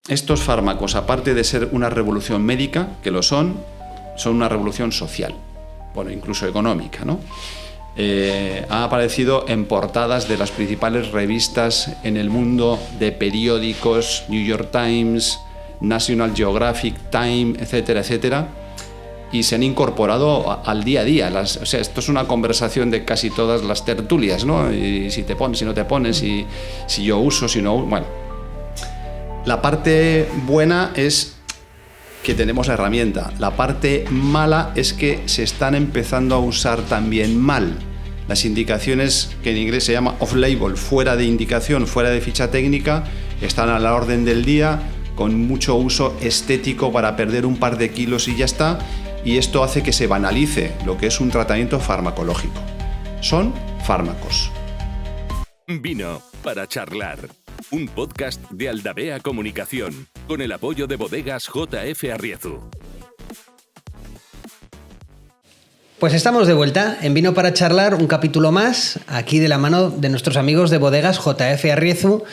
estos fármacos, aparte de ser una revolución médica, que lo son una revolución social, bueno, incluso económica, ¿no? Ha aparecido en portadas de las principales revistas en el mundo, de periódicos, New York Times, National Geographic, Time, etcétera, etcétera, y se han incorporado al día a día. O sea, esto es una conversación de casi todas las tertulias, ¿no? Y si te pones, si no te pones, si yo uso, si no uso. Bueno, la parte buena es que tenemos la herramienta. La parte mala es que se están empezando a usar también mal. Las indicaciones, que en inglés se llama off-label, fuera de indicación, fuera de ficha técnica, están a la orden del día, con mucho uso estético para perder un par de kilos y ya está, y esto hace que se banalice lo que es un tratamiento farmacológico. Son fármacos. Vino para charlar. Un podcast de Aldabea Comunicación, con el apoyo de Bodegas J.F. Arriezu. Pues estamos de vuelta en Vino para charlar, un capítulo más, aquí de la mano de nuestros amigos de Bodegas J.F. Arriezu,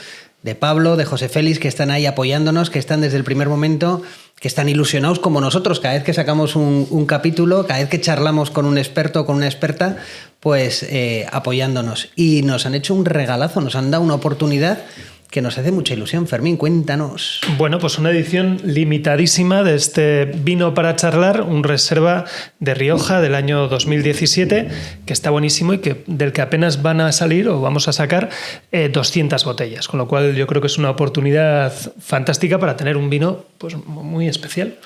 de Pablo, de José Félix, que están ahí apoyándonos, que están desde el primer momento, que están ilusionados como nosotros cada vez que sacamos un capítulo, cada vez que charlamos con un experto o con una experta, pues apoyándonos. Y nos han hecho un regalazo, nos han dado una oportunidad que nos hace mucha ilusión. Fermín, cuéntanos. Bueno, pues una edición limitadísima de este Vino para charlar, un reserva de Rioja del año 2017, que está buenísimo y del que apenas van a salir o vamos a sacar 200 botellas, con lo cual yo creo que es una oportunidad fantástica para tener un vino pues muy especial.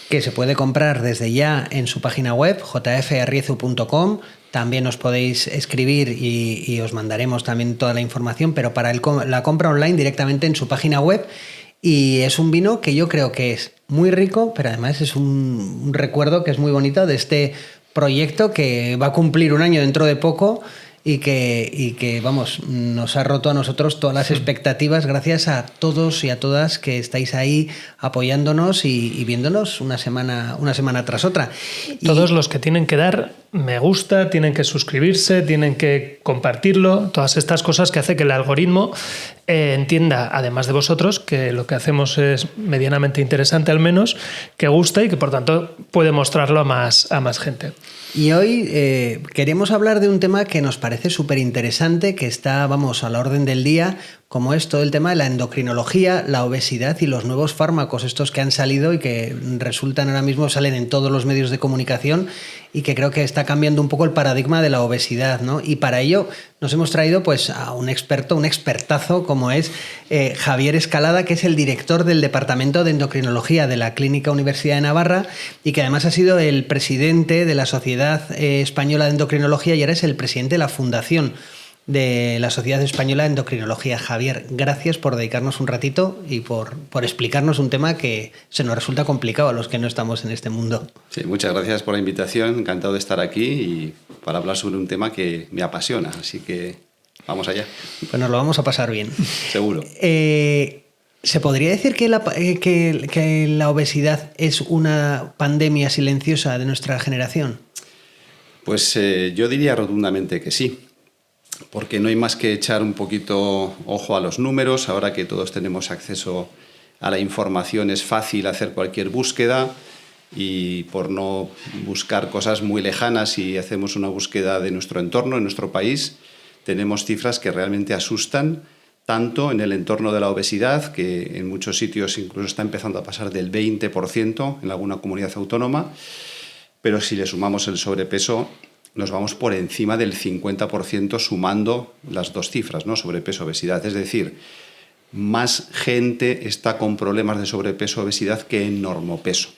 Que se puede comprar desde ya en su página web, jfarriezu.com. También os podéis escribir y os mandaremos también toda la información, pero para la compra online directamente en su página web. Y es un vino que yo creo que es muy rico, pero además es un recuerdo que es muy bonito de este proyecto que va a cumplir un año dentro de poco y que vamos, nos ha roto a nosotros todas las expectativas gracias a todos y a todas que estáis ahí apoyándonos y viéndonos una semana tras otra. Todos los que tienen que dar me gusta, tienen que suscribirse, tienen que compartirlo, todas estas cosas que hace que el algoritmo entienda, además de vosotros, que lo que hacemos es medianamente interesante al menos, que gusta y que por tanto puede mostrarlo a más gente. Y hoy queremos hablar de un tema que nos parece súper interesante, que está, vamos, a la orden del día, como es todo el tema de la endocrinología, la obesidad y los nuevos fármacos, estos que han salido y que resultan ahora mismo, salen en todos los medios de comunicación y que creo que está cambiando un poco el paradigma de la obesidad, ¿no? Y para ello nos hemos traído pues a un experto, un expertazo como es Javier Escalada, que es el director del Departamento de Endocrinología de la Clínica Universidad de Navarra y que además ha sido el presidente de la Sociedad Española de Endocrinología y ahora es el presidente de la Fundación de la Sociedad Española de Endocrinología. Javier, gracias por dedicarnos un ratito y por explicarnos un tema que se nos resulta complicado a los que no estamos en este mundo. Sí, muchas gracias por la invitación, encantado de estar aquí y para hablar sobre un tema que me apasiona, así que vamos allá. Pues nos lo vamos a pasar bien. Seguro. ¿Se podría decir que la obesidad es una pandemia silenciosa de nuestra generación? Pues yo diría rotundamente que sí. Porque no hay más que echar un poquito ojo a los números. Ahora que todos tenemos acceso a la información es fácil hacer cualquier búsqueda y por no buscar cosas muy lejanas, si hacemos una búsqueda de nuestro entorno, en nuestro país, tenemos cifras que realmente asustan, tanto en el entorno de la obesidad, que en muchos sitios incluso está empezando a pasar del 20% en alguna comunidad autónoma, pero si le sumamos el sobrepeso, nos vamos por encima del 50% sumando las dos cifras, ¿no? Sobrepeso, obesidad. Es decir, más gente está con problemas de sobrepeso, obesidad que en normopeso.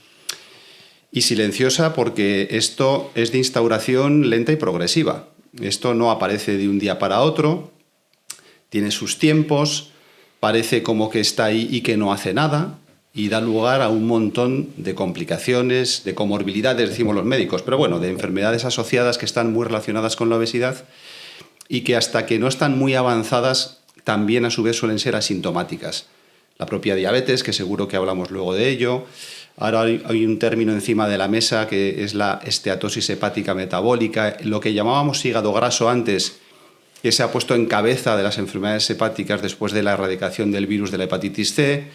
Y silenciosa porque esto es de instauración lenta y progresiva. Esto no aparece de un día para otro, tiene sus tiempos, parece como que está ahí y que no hace nada, y da lugar a un montón de complicaciones, de comorbilidades, decimos los médicos, pero bueno, de enfermedades asociadas que están muy relacionadas con la obesidad y que hasta que no están muy avanzadas también a su vez suelen ser asintomáticas. La propia diabetes, que seguro que hablamos luego de ello. Ahora hay un término encima de la mesa que es la esteatosis hepática metabólica, lo que llamábamos hígado graso antes, que se ha puesto en cabeza de las enfermedades hepáticas después de la erradicación del virus de la hepatitis C.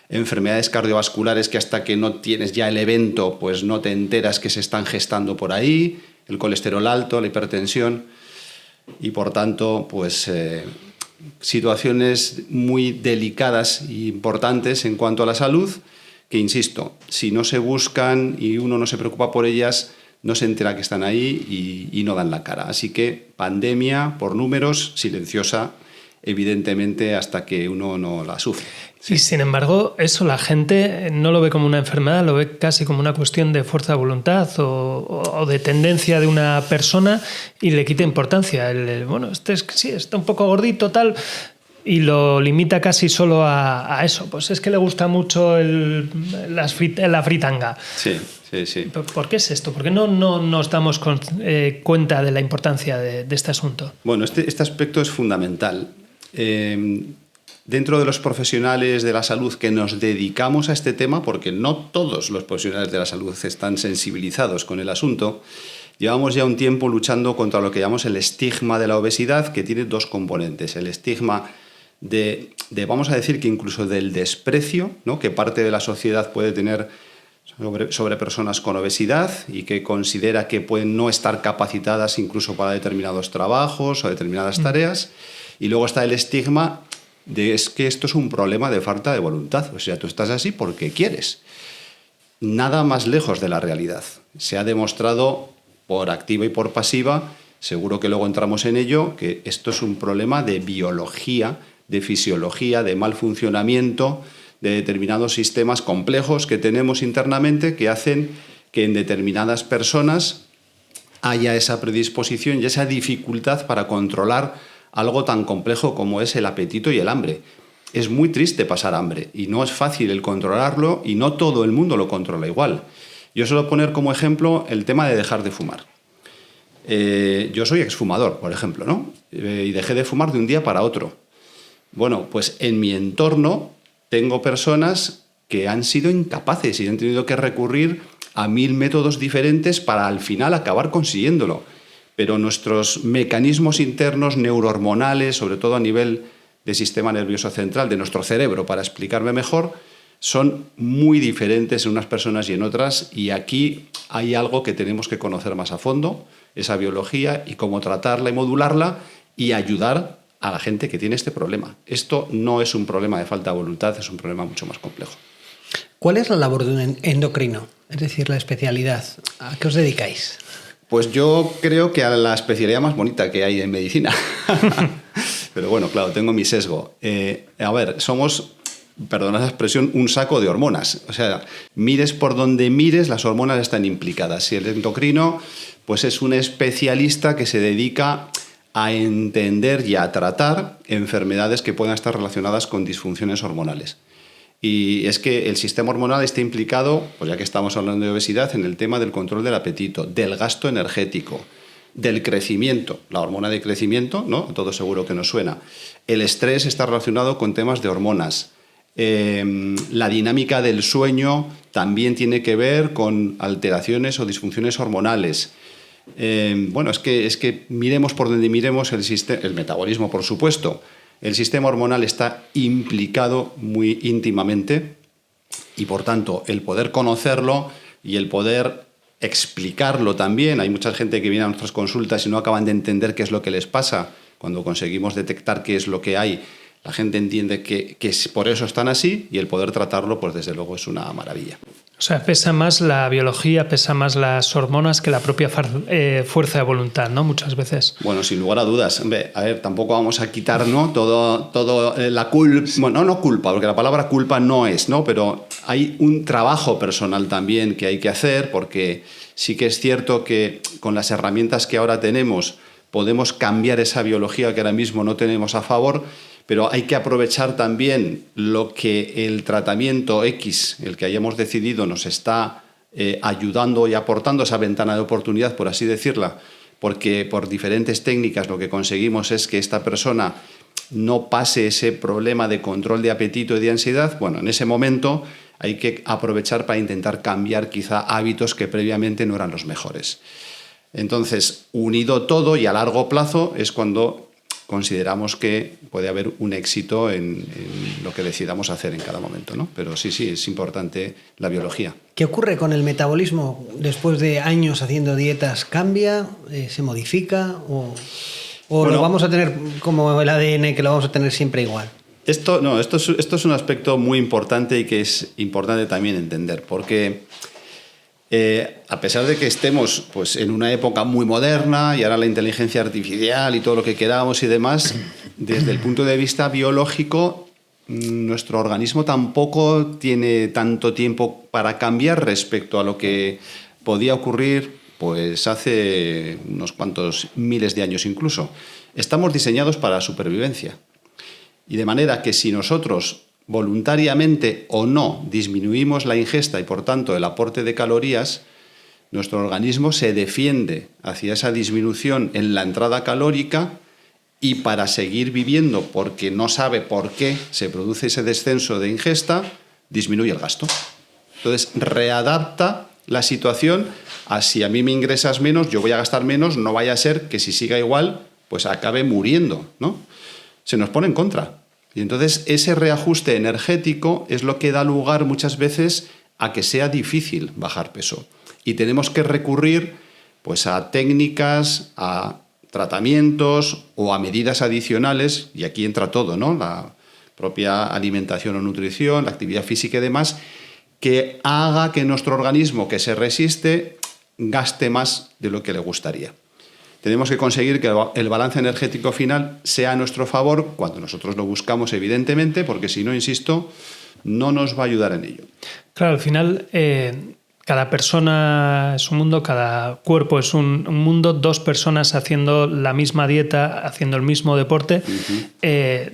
enfermedades cardiovasculares que hasta que no tienes ya el evento, pues no te enteras que se están gestando por ahí, el colesterol alto, la hipertensión y por tanto, pues situaciones muy delicadas e importantes en cuanto a la salud que, insisto, si no se buscan y uno no se preocupa por ellas, no se entera que están ahí y no dan la cara. Así que pandemia, por números, silenciosa, evidentemente, hasta que uno no la sufre. Sí. Y sin embargo, eso la gente no lo ve como una enfermedad, lo ve casi como una cuestión de fuerza de voluntad o de tendencia de una persona y le quita importancia. Bueno, sí, está un poco gordito, tal, y lo limita casi solo a eso. Pues es que le gusta mucho la fritanga. Sí. Sí. ¿Por qué es esto? ¿Por qué no nos damos cuenta de la importancia de este asunto? Bueno, este aspecto es fundamental. Dentro de los profesionales de la salud que nos dedicamos a este tema, porque no todos los profesionales de la salud están sensibilizados con el asunto, llevamos ya un tiempo luchando contra lo que llamamos el estigma de la obesidad, que tiene dos componentes. El estigma de vamos a decir que incluso del desprecio, ¿no?, que parte de la sociedad puede tener sobre personas con obesidad y que considera que pueden no estar capacitadas incluso para determinados trabajos o determinadas tareas. Y luego está el estigma de es que esto es un problema de falta de voluntad. O sea, tú estás así porque quieres. Nada más lejos de la realidad. Se ha demostrado por activa y por pasiva, seguro que luego entramos en ello, que esto es un problema de biología, de fisiología, de mal funcionamiento de determinados sistemas complejos que tenemos internamente que hacen que en determinadas personas haya esa predisposición y esa dificultad para controlar algo tan complejo como es el apetito y el hambre. Es muy triste pasar hambre y no es fácil el controlarlo y no todo el mundo lo controla igual. Yo suelo poner como ejemplo el tema de dejar de fumar. Yo soy exfumador, por ejemplo, ¿no? Y dejé de fumar de un día para otro. Bueno, pues en mi entorno tengo personas que han sido incapaces y han tenido que recurrir a 1000 métodos diferentes para al final acabar consiguiéndolo. Pero nuestros mecanismos internos neurohormonales, sobre todo a nivel del sistema nervioso central, de nuestro cerebro, para explicarme mejor, son muy diferentes en unas personas y en otras, y aquí hay algo que tenemos que conocer más a fondo, esa biología y cómo tratarla y modularla y ayudar a la gente que tiene este problema. Esto no es un problema de falta de voluntad, es un problema mucho más complejo. ¿Cuál es la labor de un endocrino? Es decir, la especialidad. ¿A qué os dedicáis? Pues yo creo que a la especialidad más bonita que hay en medicina. Pero bueno, claro, tengo mi sesgo. A ver, somos, perdona la expresión, un saco de hormonas. O sea, mires por donde mires, las hormonas están implicadas. Y el endocrino, pues es un especialista que se dedica a entender y a tratar enfermedades que puedan estar relacionadas con disfunciones hormonales. Y es que el sistema hormonal está implicado, pues ya que estamos hablando de obesidad, en el tema del control del apetito, del gasto energético, del crecimiento, la hormona de crecimiento, ¿no? Todo seguro que nos suena. El estrés está relacionado con temas de hormonas. La dinámica del sueño también tiene que ver con alteraciones o disfunciones hormonales. Bueno, es que miremos por donde miremos el metabolismo, por supuesto. El sistema hormonal está implicado muy íntimamente y, por tanto, el poder conocerlo y el poder explicarlo también. Hay mucha gente que viene a nuestras consultas y no acaban de entender qué es lo que les pasa. Cuando conseguimos detectar qué es lo que hay, la gente entiende que por eso están así y el poder tratarlo, pues desde luego es una maravilla. O sea, pesa más la biología, pesa más las hormonas que la propia fuerza de voluntad, ¿no? Muchas veces. Bueno, sin lugar a dudas. Hombre, a ver, tampoco vamos a quitar, ¿no?, todo la culpa. Bueno, no culpa, porque la palabra culpa no es, ¿no? Pero hay un trabajo personal también que hay que hacer, porque sí que es cierto que con las herramientas que ahora tenemos podemos cambiar esa biología que ahora mismo no tenemos a favor, pero hay que aprovechar también lo que el tratamiento X, el que hayamos decidido, nos está ayudando y aportando, esa ventana de oportunidad, por así decirla, porque por diferentes técnicas lo que conseguimos es que esta persona no pase ese problema de control de apetito y de ansiedad. Bueno, en ese momento hay que aprovechar para intentar cambiar quizá hábitos que previamente no eran los mejores. Entonces, unido todo y a largo plazo es cuando consideramos que puede haber un éxito en lo que decidamos hacer en cada momento, ¿no? Pero sí, es importante la biología. ¿Qué ocurre con el metabolismo después de años haciendo dietas? ¿Cambia? ¿Se modifica? ¿O bueno, lo vamos a tener como el ADN, que lo vamos a tener siempre igual? Esto es un aspecto muy importante y que es importante también entender, porque a pesar de que estemos pues, en una época muy moderna y ahora la inteligencia artificial y todo lo que queramos y demás, desde el punto de vista biológico, nuestro organismo tampoco tiene tanto tiempo para cambiar respecto a lo que podía ocurrir pues, hace unos cuantos miles de años incluso. Estamos diseñados para la supervivencia. Y de manera que si nosotros voluntariamente o no disminuimos la ingesta y por tanto el aporte de calorías, nuestro organismo se defiende hacia esa disminución en la entrada calórica y para seguir viviendo, porque no sabe por qué se produce ese descenso de ingesta, disminuye el gasto. Entonces readapta la situación a si a mí me ingresas menos, yo voy a gastar menos, no vaya a ser que si siga igual, pues acabe muriendo, ¿no? Se nos pone en contra. Y entonces ese reajuste energético es lo que da lugar muchas veces a que sea difícil bajar peso. Y tenemos que recurrir pues, a técnicas, a tratamientos o a medidas adicionales, y aquí entra todo, ¿no? La propia alimentación o nutrición, la actividad física y demás, que haga que nuestro organismo que se resiste gaste más de lo que le gustaría. Tenemos que conseguir que el balance energético final sea a nuestro favor cuando nosotros lo buscamos, evidentemente, porque si no, insisto, no nos va a ayudar en ello. Claro, al final cada persona es un mundo, cada cuerpo es un mundo, dos personas haciendo la misma dieta, haciendo el mismo deporte,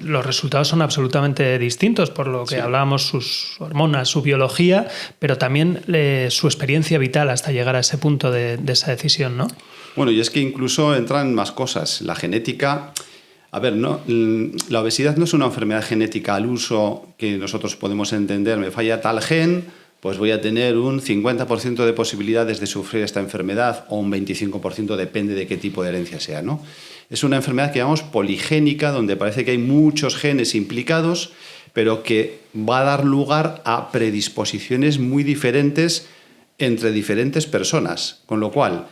los resultados son absolutamente distintos, por lo que hablábamos, sus hormonas, su biología, pero también su experiencia vital hasta llegar a ese punto de esa decisión, ¿no? Bueno, y es que incluso entran más cosas. La genética... A ver, ¿no? La obesidad no es una enfermedad genética al uso que nosotros podemos entender. Me falla tal gen, pues voy a tener un 50% de posibilidades de sufrir esta enfermedad o un 25%, depende de qué tipo de herencia sea, ¿no? Es una enfermedad que llamamos poligénica, donde parece que hay muchos genes implicados, pero que va a dar lugar a predisposiciones muy diferentes entre diferentes personas. Con lo cual,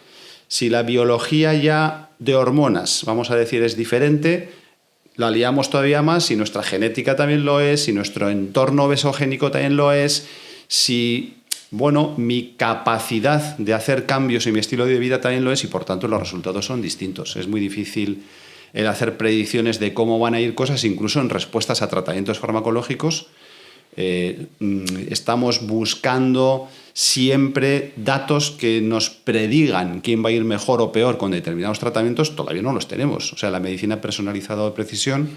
si la biología ya de hormonas, vamos a decir, es diferente, la liamos todavía más, si nuestra genética también lo es, si nuestro entorno obesogénico también lo es, si, bueno, mi capacidad de hacer cambios en mi estilo de vida también lo es y por tanto los resultados son distintos. Es muy difícil el hacer predicciones de cómo van a ir cosas, incluso en respuestas a tratamientos farmacológicos. Estamos buscando siempre datos que nos predigan quién va a ir mejor o peor con determinados tratamientos, todavía no los tenemos. O sea, la medicina personalizada de precisión,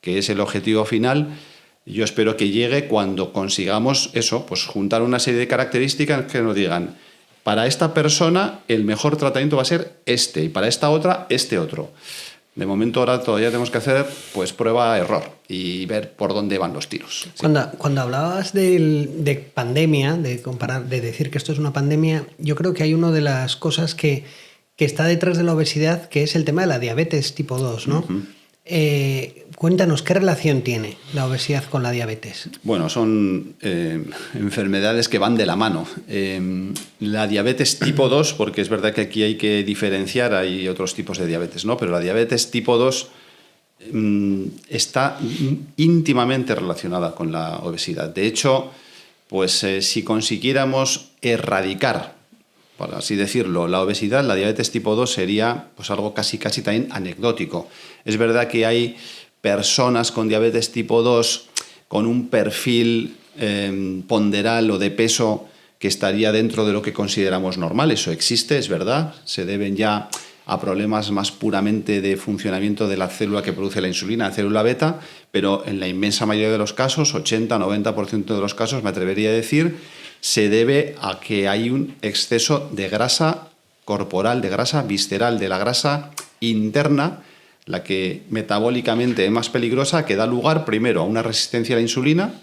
que es el objetivo final, yo espero que llegue cuando consigamos eso, pues juntar una serie de características que nos digan, para esta persona el mejor tratamiento va a ser este y para esta otra este otro. De momento ahora todavía tenemos que hacer pues prueba-error y ver por dónde van los tiros. Sí. Cuando hablabas de pandemia, de comparar, de decir que esto es una pandemia, yo creo que hay una de las cosas que está detrás de la obesidad, que es el tema de la diabetes tipo 2, ¿no? Cuéntanos, ¿qué relación tiene la obesidad con la diabetes? Bueno, son enfermedades que van de la mano. La diabetes tipo 2, porque es verdad que aquí hay que diferenciar, hay otros tipos de diabetes, ¿no? Pero la diabetes tipo 2 está íntimamente relacionada con la obesidad. De hecho, pues si consiguiéramos erradicar, por así decirlo, la obesidad, la diabetes tipo 2 sería pues algo casi también anecdótico. Es verdad que hay personas con diabetes tipo 2 con un perfil ponderal o de peso que estaría dentro de lo que consideramos normal. Eso existe, es verdad. Se deben ya a problemas más puramente de funcionamiento de la célula que produce la insulina, la célula beta, pero en la inmensa mayoría de los casos, 80-90% de los casos, me atrevería a decir, se debe a que hay un exceso de grasa corporal, de grasa visceral, de la grasa interna, la que metabólicamente es más peligrosa, que da lugar primero a una resistencia a la insulina,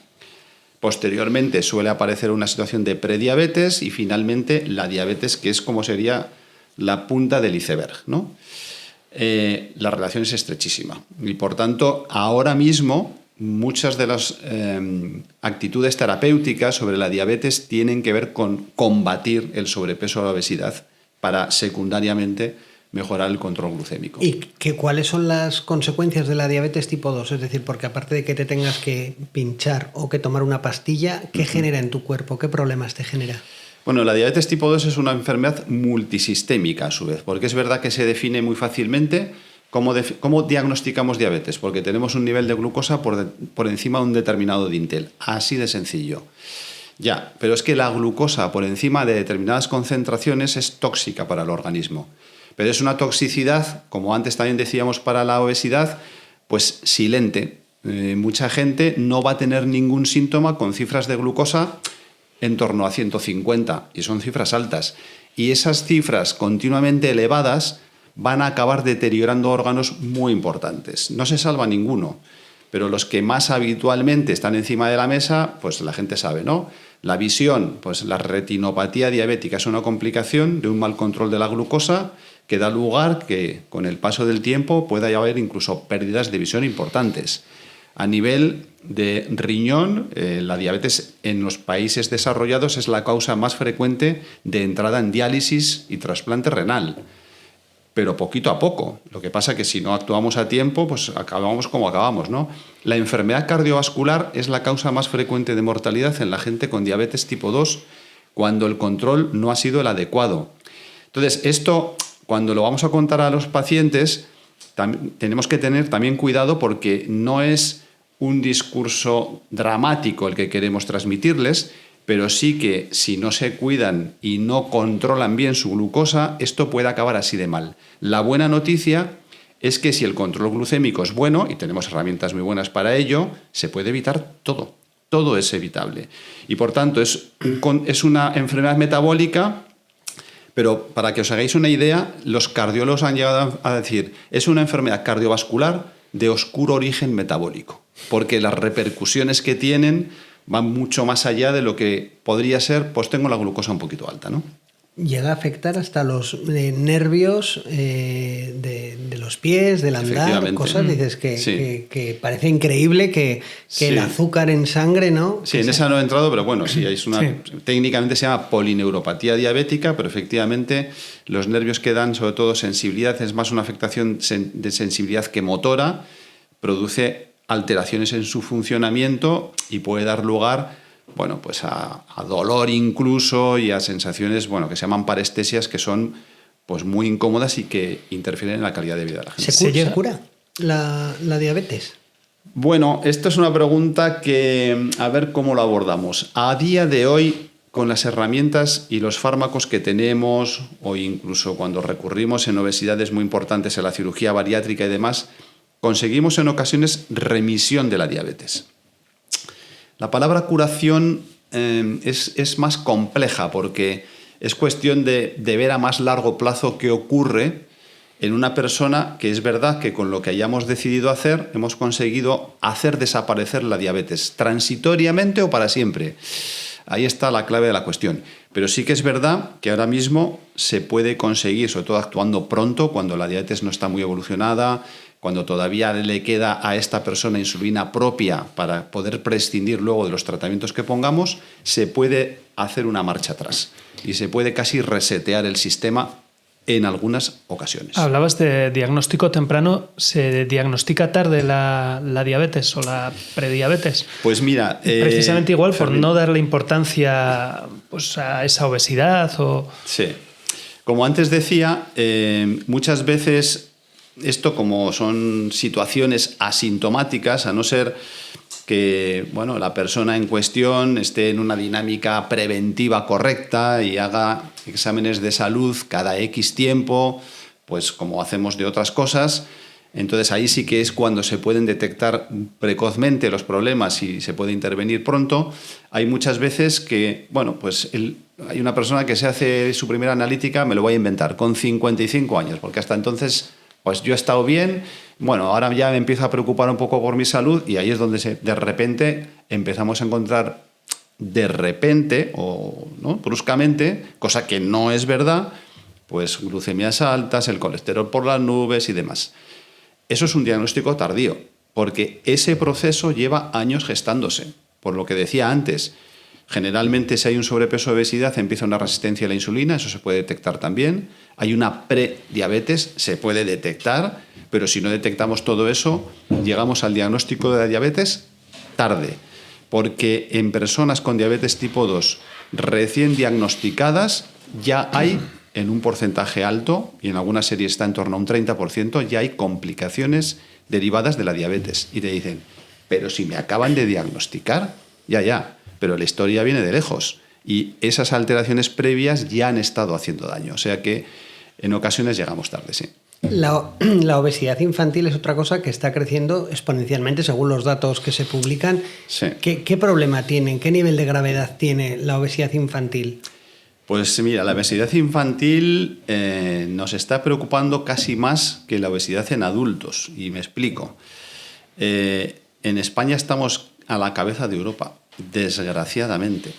posteriormente suele aparecer una situación de prediabetes y finalmente la diabetes, que es como sería la punta del iceberg, ¿no? la relación es estrechísima. Y por tanto, ahora mismo muchas de las actitudes terapéuticas sobre la diabetes tienen que ver con combatir el sobrepeso o la obesidad para secundariamente mejorar el control glucémico. ¿Y cuáles son las consecuencias de la diabetes tipo 2? Es decir, porque aparte de que te tengas que pinchar o que tomar una pastilla, ¿qué genera en tu cuerpo? ¿Qué problemas te genera? Bueno, la diabetes tipo 2 es una enfermedad multisistémica a su vez, porque es verdad que se define muy fácilmente. ¿Cómo diagnosticamos diabetes? Porque tenemos un nivel de glucosa por encima de un determinado dintel. Así de sencillo. Ya, pero es que la glucosa por encima de determinadas concentraciones es tóxica para el organismo. Pero es una toxicidad, como antes también decíamos para la obesidad, pues silente. Mucha gente no va a tener ningún síntoma con cifras de glucosa en torno a 150, y son cifras altas. Y esas cifras continuamente elevadas van a acabar deteriorando órganos muy importantes. No se salva ninguno, pero los que más habitualmente están encima de la mesa, pues la gente sabe, ¿no? La visión, pues la retinopatía diabética es una complicación de un mal control de la glucosa que da lugar que con el paso del tiempo pueda haber incluso pérdidas de visión importantes. A nivel de riñón, la diabetes en los países desarrollados es la causa más frecuente de entrada en diálisis y trasplante renal. Pero poquito a poco. Lo que pasa es que si no actuamos a tiempo, pues acabamos como acabamos, ¿no? La enfermedad cardiovascular es la causa más frecuente de mortalidad en la gente con diabetes tipo 2 cuando el control no ha sido el adecuado. Entonces, esto, cuando lo vamos a contar a los pacientes, tenemos que tener también cuidado porque no es un discurso dramático el que queremos transmitirles, pero sí que si no se cuidan y no controlan bien su glucosa, esto puede acabar así de mal. La buena noticia es que si el control glucémico es bueno, y tenemos herramientas muy buenas para ello, se puede evitar todo. Todo es evitable. Y por tanto es una enfermedad metabólica, pero para que os hagáis una idea, los cardiólogos han llegado a decir, es una enfermedad cardiovascular de oscuro origen metabólico, porque las repercusiones que tienen van mucho más allá de lo que podría ser, pues tengo la glucosa un poquito alta, ¿no? Llega a afectar hasta los nervios de los pies, del andar, cosas, dices que parece increíble que el azúcar en sangre, ¿no? Sí, en esa no he entrado, pero bueno, sí, técnicamente se llama polineuropatía diabética, pero efectivamente los nervios que dan, sobre todo sensibilidad, es más una afectación de sensibilidad que motora, produce alteraciones en su funcionamiento y puede dar lugar, bueno, pues a dolor incluso y a sensaciones, bueno, que se llaman parestesias, que son pues muy incómodas y que interfieren en la calidad de vida de la gente. ¿Se cura la diabetes? Bueno, esto es una pregunta que a ver cómo lo abordamos. A día de hoy, con las herramientas y los fármacos que tenemos, o incluso cuando recurrimos en obesidades muy importantes a la cirugía bariátrica y demás, conseguimos en ocasiones remisión de la diabetes. La palabra curación es más compleja porque es cuestión de ver a más largo plazo qué ocurre en una persona que es verdad que con lo que hayamos decidido hacer hemos conseguido hacer desaparecer la diabetes, transitoriamente o para siempre. Ahí está la clave de la cuestión. Pero sí que es verdad que ahora mismo se puede conseguir, sobre todo actuando pronto, cuando la diabetes no está muy evolucionada, cuando todavía le queda a esta persona insulina propia para poder prescindir luego de los tratamientos que pongamos, se puede hacer una marcha atrás y se puede casi resetear el sistema en algunas ocasiones. Hablabas de diagnóstico temprano. ¿Se diagnostica tarde la diabetes o la prediabetes? Pues mira... precisamente igual por no darle importancia pues, a esa obesidad o... Sí. Como antes decía, muchas veces esto, como son situaciones asintomáticas, a no ser que bueno, la persona en cuestión esté en una dinámica preventiva correcta y haga exámenes de salud cada X tiempo, pues como hacemos de otras cosas, entonces ahí sí que es cuando se pueden detectar precozmente los problemas y se puede intervenir pronto. Hay muchas veces que, bueno, pues hay una persona que se hace su primera analítica, me lo voy a inventar, con 55 años, porque hasta entonces pues yo he estado bien, bueno, ahora ya me empiezo a preocupar un poco por mi salud y ahí es donde de repente empezamos a encontrar o ¿no? bruscamente, cosa que no es verdad, pues glucemias altas, el colesterol por las nubes y demás. Eso es un diagnóstico tardío, porque ese proceso lleva años gestándose. Por lo que decía antes, generalmente si hay un sobrepeso o obesidad empieza una resistencia a la insulina, eso se puede detectar también. Hay una prediabetes, se puede detectar, pero si no detectamos todo eso, llegamos al diagnóstico de la diabetes tarde. Porque en personas con diabetes tipo 2 recién diagnosticadas ya hay, en un porcentaje alto, y en algunas series está en torno a un 30%, ya hay complicaciones derivadas de la diabetes. Y te dicen, pero si me acaban de diagnosticar, ya, pero la historia viene de lejos. Y esas alteraciones previas ya han estado haciendo daño. O sea que en ocasiones llegamos tarde, sí. La obesidad infantil es otra cosa que está creciendo exponencialmente según los datos que se publican. Sí. ¿Qué problema tienen? ¿Qué nivel de gravedad tiene la obesidad infantil? Pues mira, la obesidad infantil nos está preocupando casi más que la obesidad en adultos. Y me explico. En España estamos a la cabeza de Europa, desgraciadamente.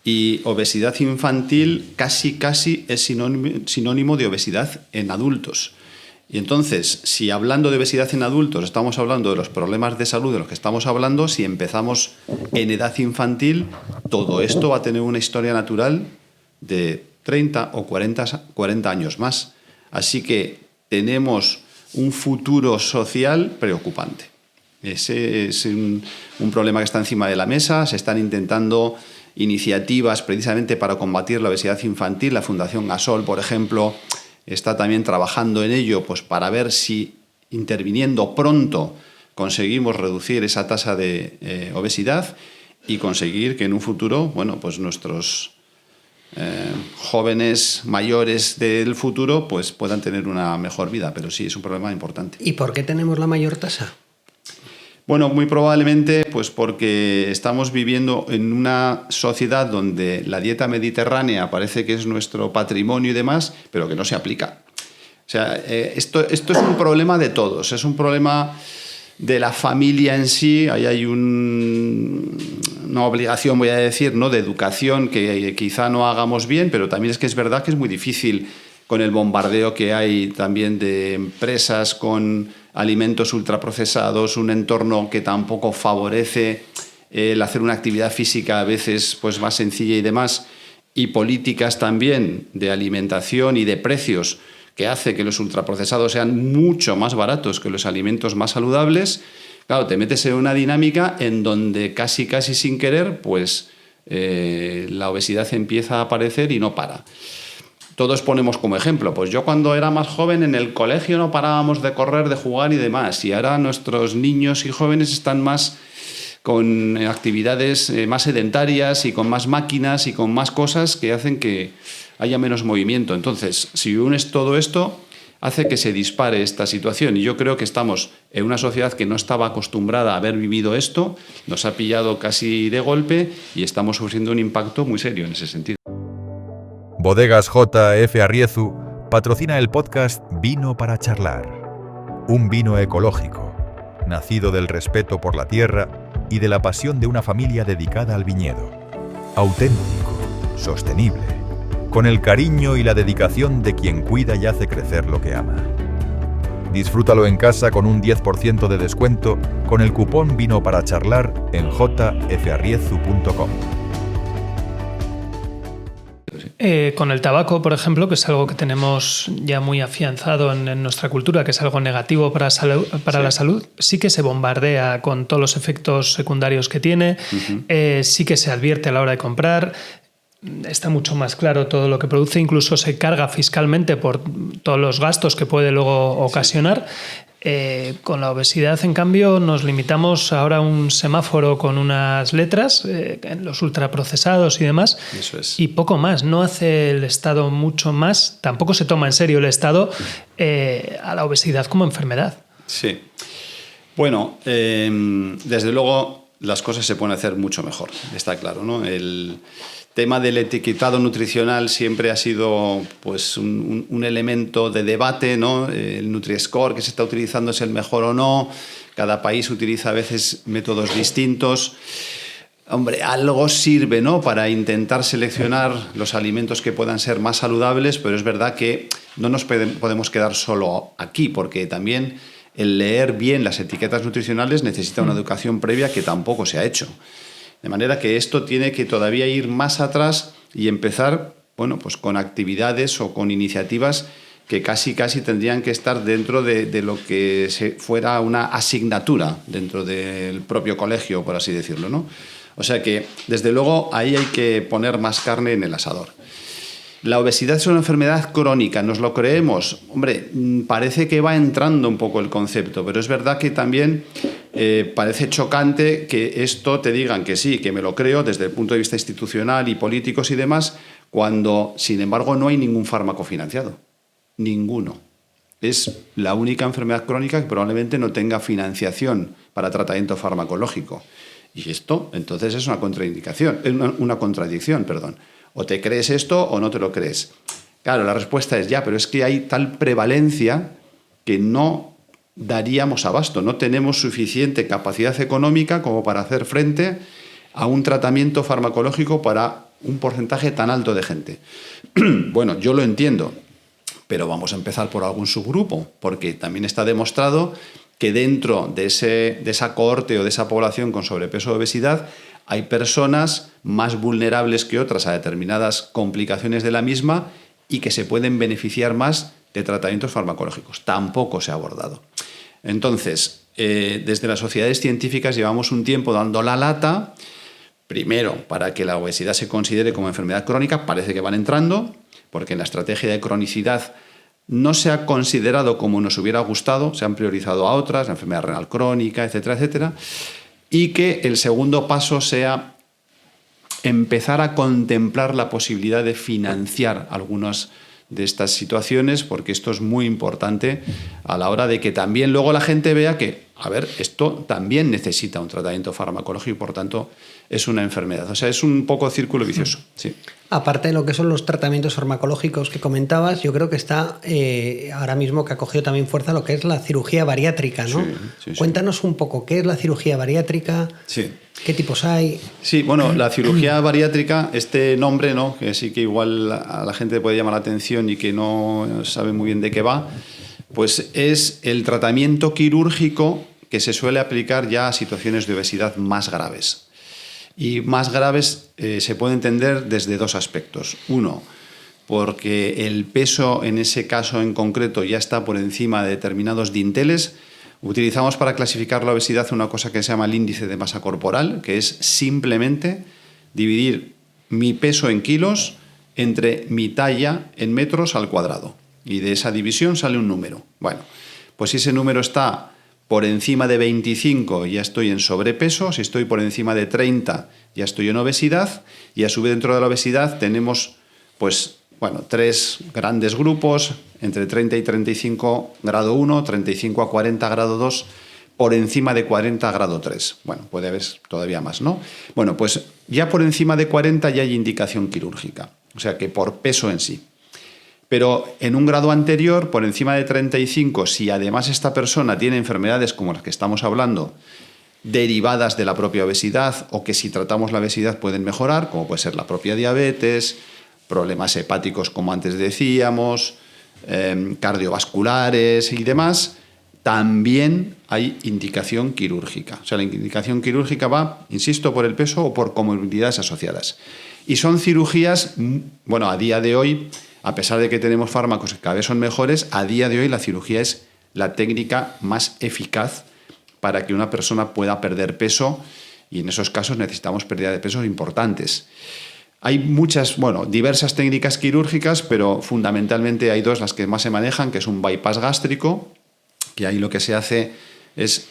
Y obesidad infantil casi es sinónimo de obesidad en adultos. Y entonces, si hablando de obesidad en adultos estamos hablando de los problemas de salud de los que estamos hablando, si empezamos en edad infantil, todo esto va a tener una historia natural de 30 o 40 años más. Así que tenemos un futuro social preocupante. Ese es un problema que está encima de la mesa. Se están intentando iniciativas precisamente para combatir la obesidad infantil. La Fundación Gasol, por ejemplo, está también trabajando en ello, pues para ver si interviniendo pronto conseguimos reducir esa tasa de obesidad y conseguir que en un futuro, bueno, pues nuestros jóvenes mayores del futuro pues puedan tener una mejor vida. Pero sí, es un problema importante. ¿Y por qué tenemos la mayor tasa? Bueno, muy probablemente pues porque estamos viviendo en una sociedad donde la dieta mediterránea parece que es nuestro patrimonio y demás, pero que no se aplica. O sea, esto es un problema de todos, es un problema de la familia en sí. Ahí hay una obligación, voy a decir, ¿no?, de educación que quizá no hagamos bien, pero también es verdad que es muy difícil con el bombardeo que hay también de empresas con alimentos ultraprocesados, un entorno que tampoco favorece el hacer una actividad física a veces pues más sencilla y demás, y políticas también de alimentación y de precios que hace que los ultraprocesados sean mucho más baratos que los alimentos más saludables. Claro, te metes en una dinámica en donde casi sin querer pues la obesidad empieza a aparecer y no para. Todos ponemos como ejemplo, pues yo cuando era más joven en el colegio no parábamos de correr, de jugar y demás, y ahora nuestros niños y jóvenes están más con actividades más sedentarias y con más máquinas y con más cosas que hacen que haya menos movimiento. Entonces, si unes todo esto, hace que se dispare esta situación. Y yo creo que estamos en una sociedad que no estaba acostumbrada a haber vivido esto, nos ha pillado casi de golpe y estamos sufriendo un impacto muy serio en ese sentido. Bodegas J.F. Arriezu patrocina el podcast Vino para Charlar. Un vino ecológico, nacido del respeto por la tierra y de la pasión de una familia dedicada al viñedo. Auténtico, sostenible, con el cariño y la dedicación de quien cuida y hace crecer lo que ama. Disfrútalo en casa con un 10% de descuento con el cupón Vino para Charlar en jfarriezu.com. Con el tabaco, por ejemplo, que es algo que tenemos ya muy afianzado en nuestra cultura, que es algo negativo para la salud, sí que se bombardea con todos los efectos secundarios que tiene, sí que se advierte a la hora de comprar, está mucho más claro todo lo que produce, incluso se carga fiscalmente por todos los gastos que puede luego ocasionar. Con la obesidad, en cambio, nos limitamos ahora a un semáforo con unas letras, en los ultraprocesados y demás. Eso es. Y poco más. No hace el Estado mucho más, tampoco se toma en serio el Estado a la obesidad como enfermedad. Sí. Bueno, desde luego las cosas se pueden hacer mucho mejor, está claro, ¿no? El tema del etiquetado nutricional siempre ha sido pues, un elemento de debate, ¿no? El Nutri-Score que se está utilizando es el mejor o no. Cada país utiliza a veces métodos distintos. Hombre, algo sirve, ¿no?, para intentar seleccionar los alimentos que puedan ser más saludables, pero es verdad que no nos podemos quedar solo aquí, porque también el leer bien las etiquetas nutricionales necesita una educación previa que tampoco se ha hecho. De manera que esto tiene que todavía ir más atrás y empezar, bueno, pues con actividades o con iniciativas que casi tendrían que estar dentro de lo que fuera una asignatura dentro del propio colegio, por así decirlo, ¿no? O sea que, desde luego, ahí hay que poner más carne en el asador. La obesidad es una enfermedad crónica, ¿nos lo creemos? Hombre, parece que va entrando un poco el concepto, pero es verdad que también parece chocante que esto te digan que sí, que me lo creo desde el punto de vista institucional y políticos y demás, cuando, sin embargo, no hay ningún fármaco financiado. Ninguno. Es la única enfermedad crónica que probablemente no tenga financiación para tratamiento farmacológico. Y esto, entonces, es una contradicción. O te crees esto o no te lo crees. Claro, la respuesta es ya, pero es que hay tal prevalencia que no daríamos abasto, no tenemos suficiente capacidad económica como para hacer frente a un tratamiento farmacológico para un porcentaje tan alto de gente. Bueno, yo lo entiendo, pero vamos a empezar por algún subgrupo, porque también está demostrado que dentro de esa cohorte o de esa población con sobrepeso o obesidad hay personas más vulnerables que otras a determinadas complicaciones de la misma y que se pueden beneficiar más de tratamientos farmacológicos. Tampoco se ha abordado. Entonces, desde las sociedades científicas llevamos un tiempo dando la lata, primero para que la obesidad se considere como enfermedad crónica, parece que van entrando, porque en la estrategia de cronicidad no se ha considerado como nos hubiera gustado, se han priorizado a otras, la enfermedad renal crónica, etcétera, etcétera, y que el segundo paso sea empezar a contemplar la posibilidad de financiar algunas de estas situaciones, porque esto es muy importante a la hora de que también luego la gente vea que, a ver, esto también necesita un tratamiento farmacológico y por tanto es una enfermedad. O sea, es un poco círculo vicioso. Sí. Aparte de lo que son los tratamientos farmacológicos que comentabas, yo creo que está ahora mismo que ha cogido también fuerza lo que es la cirugía bariátrica, ¿no? Sí. Cuéntanos un poco, ¿qué es la cirugía bariátrica? Sí. ¿Qué tipos hay? Sí, bueno, la cirugía bariátrica, este nombre, ¿no?, que sí que igual a la gente puede llamar la atención y que no sabe muy bien de qué va, pues es el tratamiento quirúrgico que se suele aplicar ya a situaciones de obesidad más graves. Y más graves se puede entender desde dos aspectos. Uno, porque el peso en ese caso en concreto ya está por encima de determinados dinteles. Utilizamos para clasificar la obesidad una cosa que se llama el índice de masa corporal, que es simplemente dividir mi peso en kilos entre mi talla en metros al cuadrado. Y de esa división sale un número. Bueno, pues si ese número está por encima de 25 ya estoy en sobrepeso, si estoy por encima de 30 ya estoy en obesidad, y a su vez dentro de la obesidad tenemos tres grandes grupos, entre 30 y 35 grado 1, 35 a 40 grado 2, por encima de 40 grado 3. Bueno, puede haber todavía más, ¿no? Bueno, pues ya por encima de 40 ya hay indicación quirúrgica, o sea que por peso en sí. Pero en un grado anterior, por encima de 35, si además esta persona tiene enfermedades como las que estamos hablando, derivadas de la propia obesidad, o que si tratamos la obesidad pueden mejorar, como puede ser la propia diabetes, problemas hepáticos como antes decíamos, cardiovasculares y demás, también hay indicación quirúrgica. O sea, la indicación quirúrgica va, insisto, por el peso o por comorbilidades asociadas. Y son cirugías, bueno, a día de hoy, a pesar de que tenemos fármacos que cada vez son mejores, a día de hoy la cirugía es la técnica más eficaz para que una persona pueda perder peso, y en esos casos necesitamos pérdida de peso importantes. Hay diversas técnicas quirúrgicas, pero fundamentalmente hay dos las que más se manejan, que es un bypass gástrico, que ahí lo que se hace es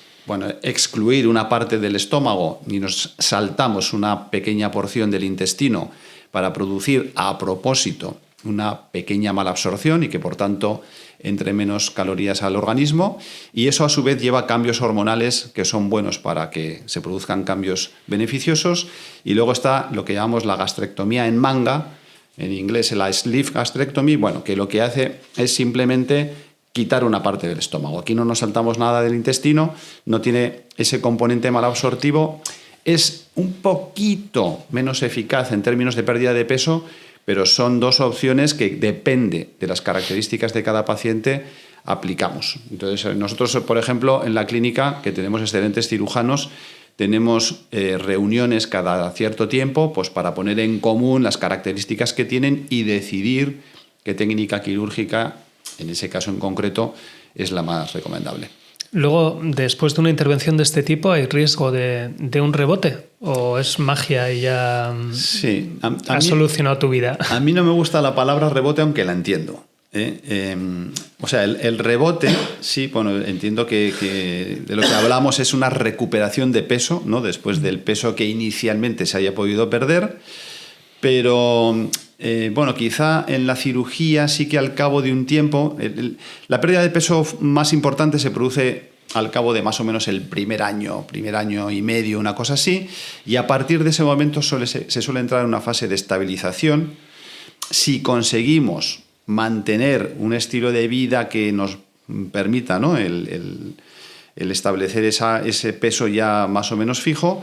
excluir una parte del estómago y nos saltamos una pequeña porción del intestino para producir a propósito una pequeña malabsorción y que por tanto entre menos calorías al organismo, y eso a su vez lleva cambios hormonales que son buenos para que se produzcan cambios beneficiosos. Y luego está lo que llamamos la gastrectomía en manga, en inglés la sleeve gastrectomy, que lo que hace es simplemente quitar una parte del estómago. Aquí no nos saltamos nada del intestino, no tiene ese componente malabsortivo. Es un poquito menos eficaz en términos de pérdida de peso, pero son dos opciones que depende de las características de cada paciente aplicamos. Entonces, nosotros, por ejemplo, en la clínica, que tenemos excelentes cirujanos, tenemos reuniones cada cierto tiempo pues, para poner en común las características que tienen y decidir qué técnica quirúrgica, en ese caso en concreto, es la más recomendable. Luego, después de una intervención de este tipo, ¿hay riesgo de un rebote? ¿O es magia y ya sí, has solucionado tu vida? A mí no me gusta la palabra rebote, aunque la entiendo. O sea, el rebote, sí, bueno, entiendo que de lo que hablamos es una recuperación de peso, ¿no? Después del peso que inicialmente se haya podido perder, pero bueno, quizá en la cirugía sí que al cabo de un tiempo, la pérdida de peso más importante se produce al cabo de más o menos el primer año y medio, una cosa así, y a partir de ese momento se suele entrar en una fase de estabilización. Si conseguimos mantener un estilo de vida que nos permita, ¿no? el establecer ese peso ya más o menos fijo,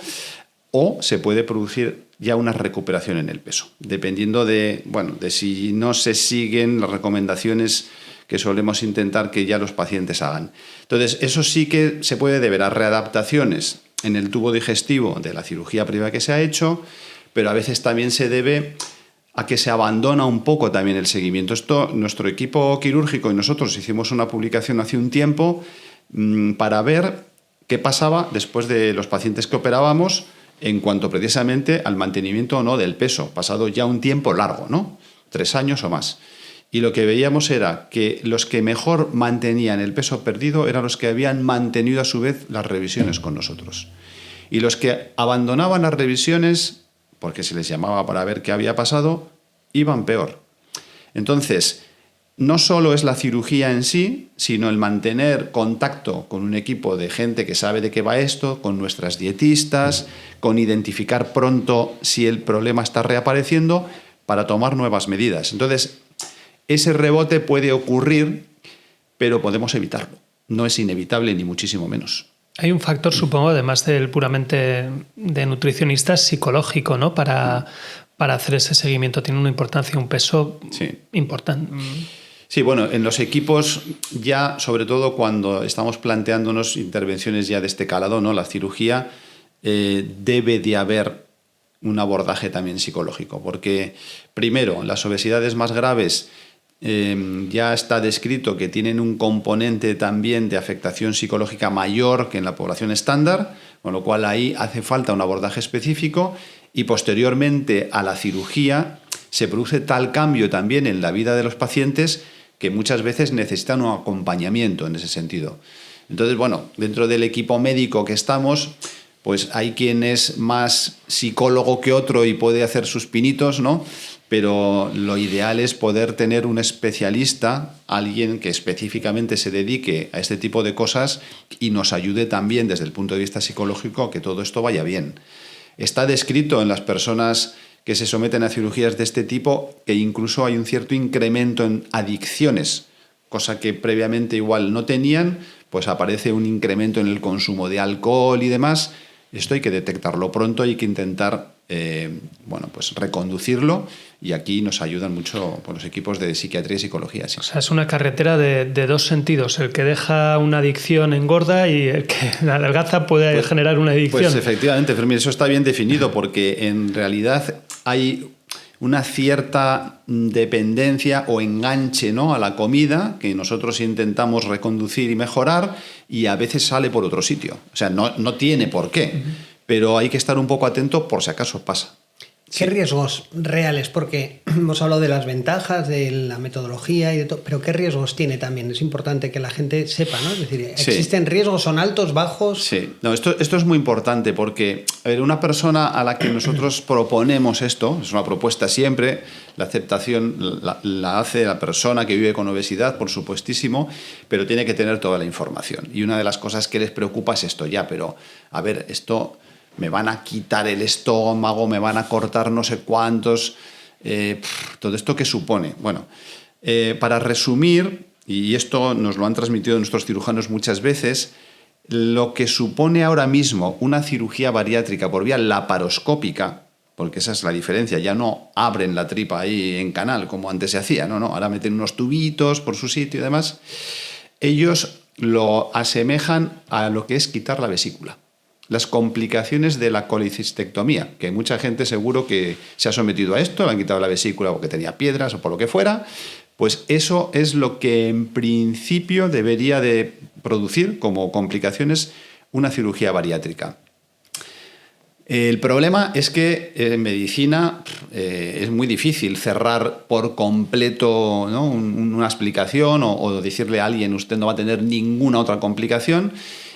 o se puede producir ya una recuperación en el peso, dependiendo de si no se siguen las recomendaciones que solemos intentar que ya los pacientes hagan. Entonces, eso sí que se puede deber a readaptaciones en el tubo digestivo de la cirugía previa que se ha hecho, pero a veces también se debe a que se abandona un poco también el seguimiento. Esto, nuestro equipo quirúrgico y nosotros hicimos una publicación hace un tiempo para ver qué pasaba después de los pacientes que operábamos en cuanto precisamente al mantenimiento o no del peso, pasado ya un tiempo largo, ¿no? 3 años o más. Y lo que veíamos era que los que mejor mantenían el peso perdido eran los que habían mantenido a su vez las revisiones con nosotros. Y los que abandonaban las revisiones, porque se les llamaba para ver qué había pasado, iban peor. Entonces, no solo es la cirugía en sí, sino el mantener contacto con un equipo de gente que sabe de qué va esto, con nuestras dietistas, con identificar pronto si el problema está reapareciendo para tomar nuevas medidas. Entonces, ese rebote puede ocurrir, pero podemos evitarlo. No es inevitable ni muchísimo menos. Hay un factor, supongo, además del puramente de nutricionista, psicológico, ¿no? Para hacer ese seguimiento. Tiene una importancia, un peso importante. Sí, bueno, en los equipos ya, sobre todo cuando estamos planteándonos intervenciones ya de este calado, ¿no? La cirugía, debe de haber un abordaje también psicológico, porque primero, las obesidades más graves ya está descrito que tienen un componente también de afectación psicológica mayor que en la población estándar, con lo cual ahí hace falta un abordaje específico, y posteriormente a la cirugía se produce tal cambio también en la vida de los pacientes que muchas veces necesitan un acompañamiento en ese sentido. Entonces, bueno, dentro del equipo médico que estamos, pues hay quien es más psicólogo que otro y puede hacer sus pinitos, ¿no? Pero lo ideal es poder tener un especialista, alguien que específicamente se dedique a este tipo de cosas y nos ayude también desde el punto de vista psicológico a que todo esto vaya bien. Está descrito en las personas que se someten a cirugías de este tipo que incluso hay un cierto incremento en adicciones, cosa que previamente igual no tenían, pues aparece un incremento en el consumo de alcohol y demás. Esto hay que detectarlo pronto, hay que intentar pues reconducirlo, y aquí nos ayudan mucho los equipos de psiquiatría y psicología. Sí. O sea, es una carretera de dos sentidos. El que deja una adicción engorda y el que adelgaza puede generar una adicción. Pues efectivamente, Fermín, eso está bien definido, porque en realidad hay una cierta dependencia o enganche, ¿no?, a la comida que nosotros intentamos reconducir y mejorar, y a veces sale por otro sitio. O sea, no tiene por qué, pero hay que estar un poco atento por si acaso pasa. ¿Qué riesgos reales? Porque hemos hablado de las ventajas, de la metodología y de todo, pero ¿qué riesgos tiene también? Es importante que la gente sepa, ¿no? Es decir, ¿existen riesgos? ¿Son altos, bajos? Sí, no, esto es muy importante porque, a ver, una persona a la que nosotros proponemos esto, es una propuesta siempre, la aceptación la hace la persona que vive con obesidad, por supuestísimo, pero tiene que tener toda la información. Y una de las cosas que les preocupa es esto ya, pero, a ver, esto... me van a quitar el estómago, me van a cortar no sé cuántos, todo esto ¿qué supone? Bueno, para resumir, y esto nos lo han transmitido nuestros cirujanos muchas veces, lo que supone ahora mismo una cirugía bariátrica por vía laparoscópica, porque esa es la diferencia, ya no abren la tripa ahí en canal como antes se hacía, no, ahora meten unos tubitos por su sitio y demás, ellos lo asemejan a lo que es quitar la vesícula. Las complicaciones de la colecistectomía, que mucha gente seguro que se ha sometido a esto, le han quitado la vesícula porque tenía piedras o por lo que fuera, pues eso es lo que en principio debería de producir como complicaciones una cirugía bariátrica. El problema es que en medicina es muy difícil cerrar por completo, ¿no?, una explicación o decirle a alguien usted no va a tener ninguna otra complicación,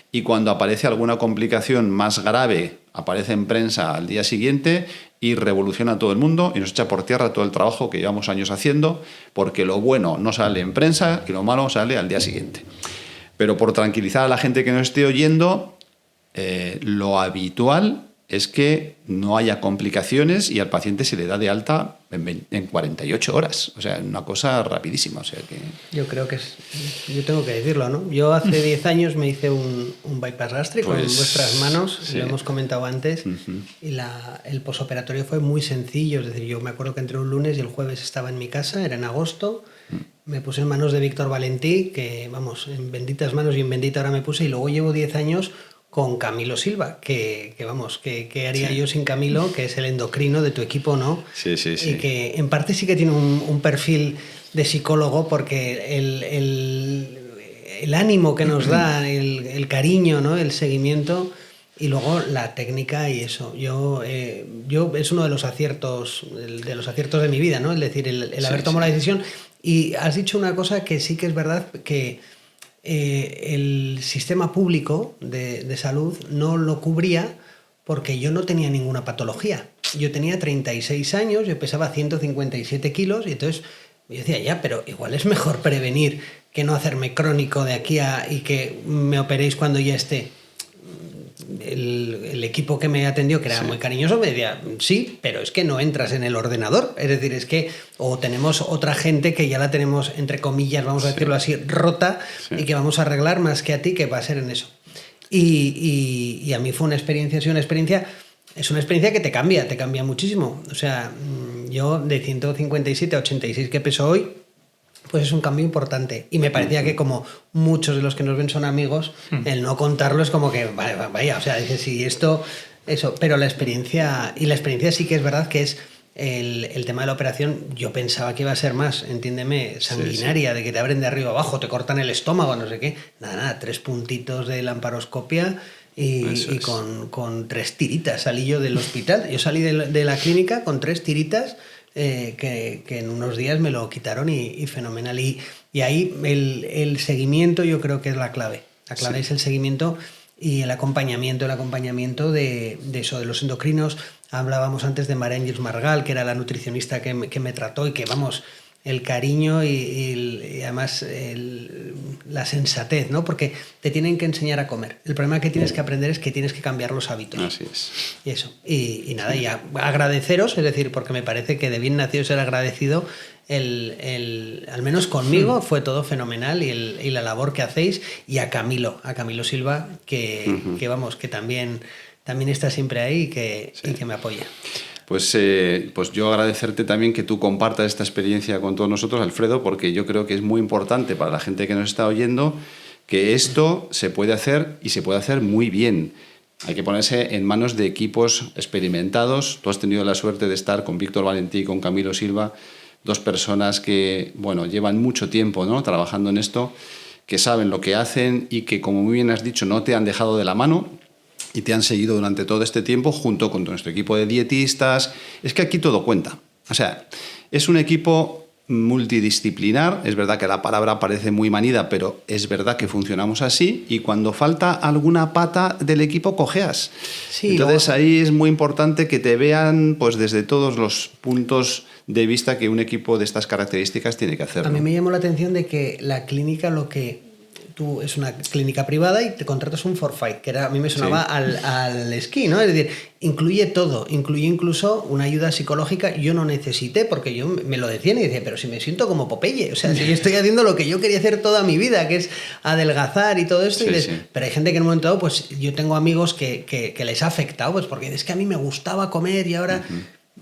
y cuando aparece alguna complicación más grave aparece en prensa al día siguiente y revoluciona a todo el mundo y nos echa por tierra todo el trabajo que llevamos años haciendo, porque lo bueno no sale en prensa y lo malo sale al día siguiente. Pero por tranquilizar a la gente que nos esté oyendo, lo habitual es que no haya complicaciones y al paciente se le da de alta en 48 horas. O sea, una cosa rapidísima. O sea que... Yo creo que yo tengo que decirlo, ¿no? Yo hace 10 años me hice un bypass gástrico en vuestras manos, sí. Lo hemos comentado antes, y el posoperatorio fue muy sencillo. Es decir, yo me acuerdo que entré un lunes y el jueves estaba en mi casa, era en agosto, me puse en manos de Víctor Valentí, que vamos, en benditas manos y en bendita hora me puse, y luego llevo 10 años con Camilo Silva, que vamos, ¿qué haría yo sin Camilo, que es el endocrino de tu equipo, ¿no? Sí. Y que en parte sí que tiene un perfil de psicólogo, porque el ánimo que nos da, el cariño, ¿no?, el seguimiento, y luego la técnica y eso. Yo es uno de los aciertos de mi vida, ¿no? Es decir, el haber tomado la decisión. Y has dicho una cosa que sí que es verdad, que el sistema público de salud no lo cubría porque yo no tenía ninguna patología. Yo tenía 36 años, yo pesaba 157 kilos y entonces yo decía, ya, pero igual es mejor prevenir que no hacerme crónico de aquí y que me operéis cuando ya esté. El equipo que me atendió, que era muy cariñoso, me decía, sí, pero es que no entras en el ordenador. Es decir, es que o tenemos otra gente que ya la tenemos, entre comillas, vamos a decirlo así, rota, y que vamos a arreglar más que a ti, que va a ser en eso. Y a mí fue una experiencia que te cambia muchísimo. O sea, yo de 157 a 86 que peso hoy, pues es un cambio importante. Y me parecía que, como muchos de los que nos ven son amigos, el no contarlo es como que, vaya, o sea, dices, sí, eso. Pero la experiencia sí que es verdad que es el tema de la operación. Yo pensaba que iba a ser más, entiéndeme, sanguinaria, de que te abren de arriba abajo, te cortan el estómago, no sé qué. Nada, 3 puntitos de lamparoscopia y con 3 tiritas salí yo del hospital. Yo salí de la clínica con 3 tiritas, que en unos días me lo quitaron y fenomenal. Y ahí el seguimiento yo creo que es la clave. La clave es el seguimiento y el acompañamiento de eso, de los endocrinos. Hablábamos antes de María Ángeles Margal, que era la nutricionista que me trató, y que, vamos, el cariño y además la sensatez, ¿no? Porque te tienen que enseñar a comer. El problema que tienes que aprender es que tienes que cambiar los hábitos. Así es. Y eso. Y nada, y agradeceros, es decir, porque me parece que de bien nacido ser agradecido. Al menos conmigo fue todo fenomenal, y la labor que hacéis, y a Camilo Silva, que vamos, que también está siempre ahí y que me apoya. Pues yo agradecerte también que tú compartas esta experiencia con todos nosotros, Alfredo, porque yo creo que es muy importante para la gente que nos está oyendo que esto se puede hacer, y se puede hacer muy bien. Hay que ponerse en manos de equipos experimentados. Tú has tenido la suerte de estar con Víctor Valentí y con Camilo Silva, 2 personas que, bueno, llevan mucho tiempo, ¿no?, trabajando en esto, que saben lo que hacen y que, como muy bien has dicho, no te han dejado de la mano y te han seguido durante todo este tiempo, junto con nuestro equipo de dietistas. Es que aquí todo cuenta. O sea, es un equipo multidisciplinar. Es verdad que la palabra parece muy manida, pero es verdad que funcionamos así, y cuando falta alguna pata del equipo, cojeas. Sí, entonces ahí es muy importante que te vean, pues, desde todos los puntos de vista que un equipo de estas características tiene que hacer, ¿no? A mí me llamó la atención de que la clínica, lo que tú es una clínica privada y te contratas un forfait, que a mí me sonaba al esquí, ¿no? Es decir, incluye todo, incluye incluso una ayuda psicológica. Yo no necesité, porque yo me lo decían y decía, pero si me siento como Popeye, o sea, si yo estoy haciendo lo que yo quería hacer toda mi vida, que es adelgazar y todo esto, pero hay gente que en un momento dado, pues yo tengo amigos que les ha afectado, pues porque es que a mí me gustaba comer y ahora...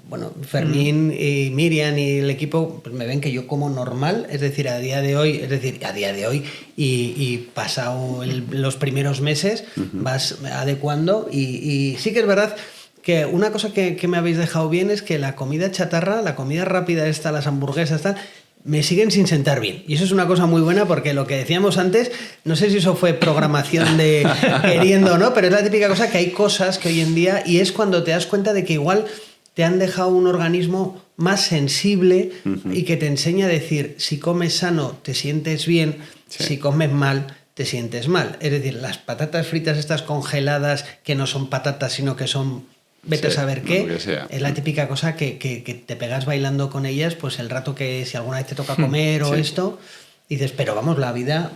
Bueno, Fermín y Miriam y el equipo pues me ven que yo como normal, es decir, a día de hoy y pasado los primeros meses vas adecuando y sí que es verdad que una cosa que me habéis dejado bien es que la comida chatarra, la comida rápida esta, las hamburguesas, tal, me siguen sin sentar bien. Y eso es una cosa muy buena porque lo que decíamos antes, no sé si eso fue programación de queriendo o no, pero es la típica cosa que hay cosas que hoy en día, y es cuando te das cuenta de que igual te han dejado un organismo más sensible y que te enseña a decir, si comes sano te sientes bien, si comes mal te sientes mal. Es decir, las patatas fritas estas congeladas, que no son patatas sino que son vete a saber qué, es la típica cosa que te pegas bailando con ellas, pues el rato que si alguna vez te toca comer o esto... Dices, pero vamos, la vida,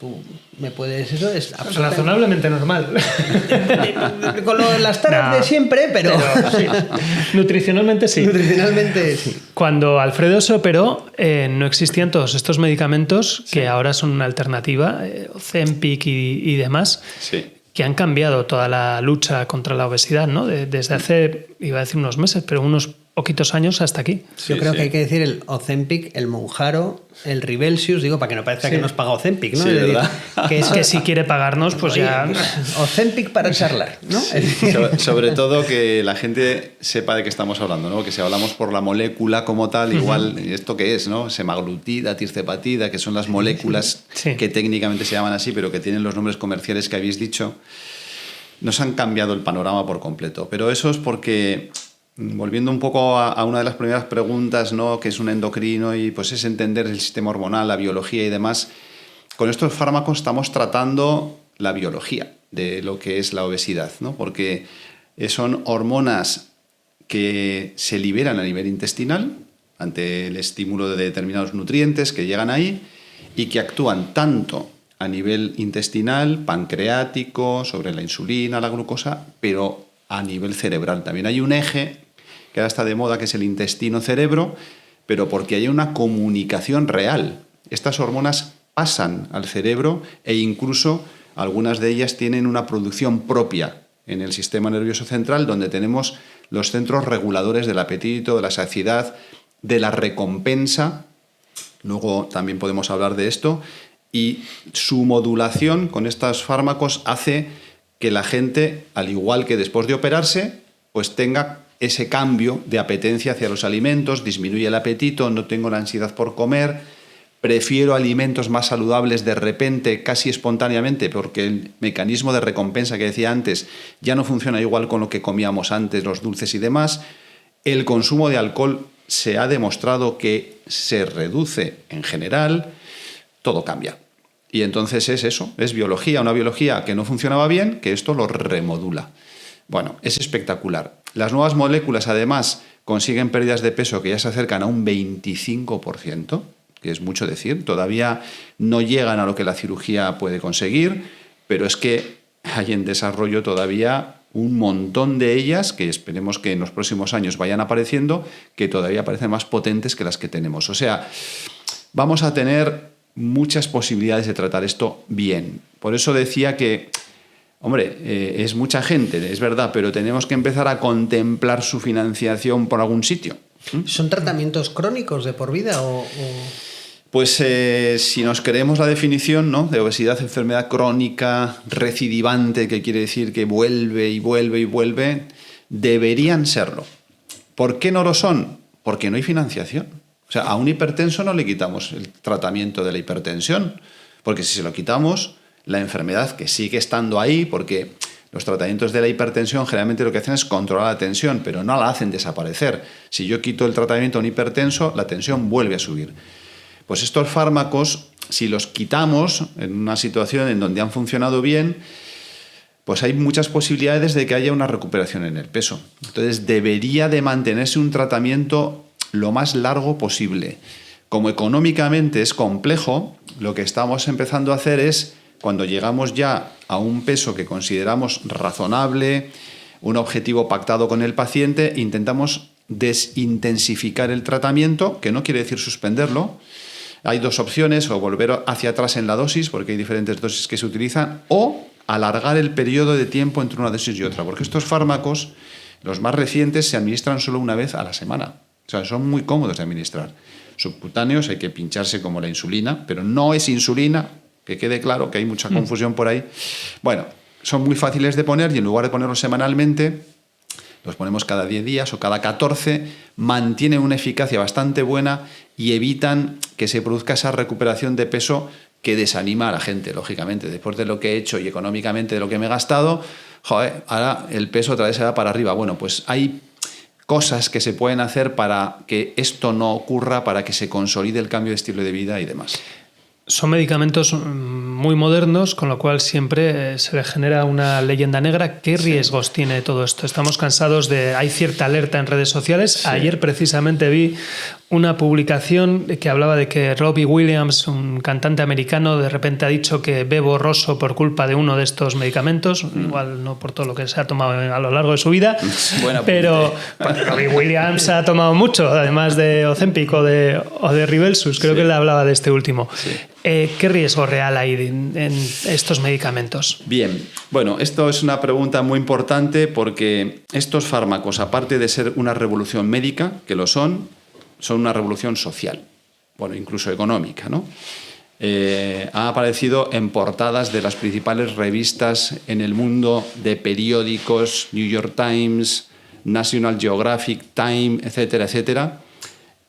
tú me puedes... Eso es razonablemente normal. Con las taras de siempre, pero sí. Nutricionalmente sí. Nutricionalmente sí. Cuando Alfredo se operó, no existían todos estos medicamentos que ahora son una alternativa, Ozempic y demás, que han cambiado toda la lucha contra la obesidad, ¿no? Desde hace, iba a decir unos meses, pero unos poquitos años hasta aquí. Yo creo que hay que decir el Ozempic, el Mounjaro, el Ribelsius, digo, para que no parezca que nos paga Ozempic, ¿no? Sí, ¿verdad? Que es que si quiere pagarnos, pues ya... Ozempic para charlar, ¿no? Sobre todo que la gente sepa de qué estamos hablando, ¿no? Que si hablamos por la molécula como tal, igual, ¿esto qué es, no? Semaglutida, tirzepatida, que son las moléculas que técnicamente se llaman así, pero que tienen los nombres comerciales que habéis dicho, nos han cambiado el panorama por completo. Pero eso es porque... Volviendo un poco a una de las primeras preguntas, ¿no? Que es un endocrino y pues es entender el sistema hormonal, la biología y demás. Con estos fármacos estamos tratando la biología de lo que es la obesidad, ¿no? Porque son hormonas que se liberan a nivel intestinal ante el estímulo de determinados nutrientes que llegan ahí y que actúan tanto a nivel intestinal, pancreático, sobre la insulina, la glucosa, pero a nivel cerebral. También hay un eje que ahora está de moda, que es el intestino-cerebro, pero porque hay una comunicación real. Estas hormonas pasan al cerebro e incluso algunas de ellas tienen una producción propia en el sistema nervioso central, donde tenemos los centros reguladores del apetito, de la saciedad, de la recompensa. Luego también podemos hablar de esto. Y su modulación con estos fármacos hace que la gente, al igual que después de operarse, pues tenga ese cambio de apetencia hacia los alimentos, disminuye el apetito, no tengo la ansiedad por comer, prefiero alimentos más saludables de repente, casi espontáneamente, porque el mecanismo de recompensa que decía antes ya no funciona igual con lo que comíamos antes, los dulces y demás. El consumo de alcohol se ha demostrado que se reduce en general, todo cambia. Y entonces es eso, es biología, una biología que no funcionaba bien, que esto lo remodula. Bueno, es espectacular. Las nuevas moléculas, además, consiguen pérdidas de peso que ya se acercan a un 25%, que es mucho decir. Todavía no llegan a lo que la cirugía puede conseguir, pero es que hay en desarrollo todavía un montón de ellas, que esperemos que en los próximos años vayan apareciendo, que todavía parecen más potentes que las que tenemos. O sea, vamos a tener muchas posibilidades de tratar esto bien. Por eso decía que, hombre, es mucha gente, es verdad, pero tenemos que empezar a contemplar su financiación por algún sitio. ¿Son tratamientos crónicos de por vida o...? Pues si nos creemos la definición, ¿no?, de obesidad, enfermedad crónica, recidivante, que quiere decir que vuelve y vuelve y vuelve, deberían serlo. ¿Por qué no lo son? Porque no hay financiación. O sea, a un hipertenso no le quitamos el tratamiento de la hipertensión, porque si se lo quitamos, la enfermedad que sigue estando ahí, porque los tratamientos de la hipertensión generalmente lo que hacen es controlar la tensión, pero no la hacen desaparecer. Si yo quito el tratamiento a un hipertenso, la tensión vuelve a subir. Pues estos fármacos, si los quitamos en una situación en donde han funcionado bien, pues hay muchas posibilidades de que haya una recuperación en el peso. Entonces debería de mantenerse un tratamiento lo más largo posible. Como económicamente es complejo, lo que estamos empezando a hacer es, cuando llegamos ya a un peso que consideramos razonable, un objetivo pactado con el paciente, intentamos desintensificar el tratamiento, que no quiere decir suspenderlo. Hay dos opciones, o volver hacia atrás en la dosis, porque hay diferentes dosis que se utilizan, o alargar el periodo de tiempo entre una dosis y otra, porque estos fármacos, los más recientes, se administran solo una vez a la semana. O sea, son muy cómodos de administrar. Subcutáneos hay que pincharse como la insulina, pero no es insulina, que quede claro que hay mucha confusión por ahí. Bueno, son muy fáciles de poner y en lugar de ponerlos semanalmente, los ponemos cada 10 días o cada 14, mantienen una eficacia bastante buena y evitan que se produzca esa recuperación de peso que desanima a la gente, lógicamente. Después de lo que he hecho y económicamente de lo que me he gastado, ahora el peso otra vez se va para arriba. Bueno, pues hay cosas que se pueden hacer para que esto no ocurra, para que se consolide el cambio de estilo de vida y demás. Son medicamentos muy modernos, con lo cual siempre se le genera una leyenda negra. ¿Qué riesgos tiene todo esto? Estamos cansados de... Hay cierta alerta en redes sociales. Sí. Ayer precisamente vi una publicación que hablaba de que Robbie Williams, un cantante americano, de repente ha dicho que ve borroso por culpa de uno de estos medicamentos. Igual no por todo lo que se ha tomado a lo largo de su vida. Pero Robbie Williams ha tomado mucho, además de Ozempic o de Rybelsus. Creo que él hablaba de este último. Sí. ¿Qué riesgo real hay en estos medicamentos? Bien, bueno, esto es una pregunta muy importante porque estos fármacos, aparte de ser una revolución médica, que lo son una revolución social, bueno, incluso económica, ¿no? Ha aparecido en portadas de las principales revistas en el mundo, de periódicos, New York Times, National Geographic, Time, etcétera, etcétera.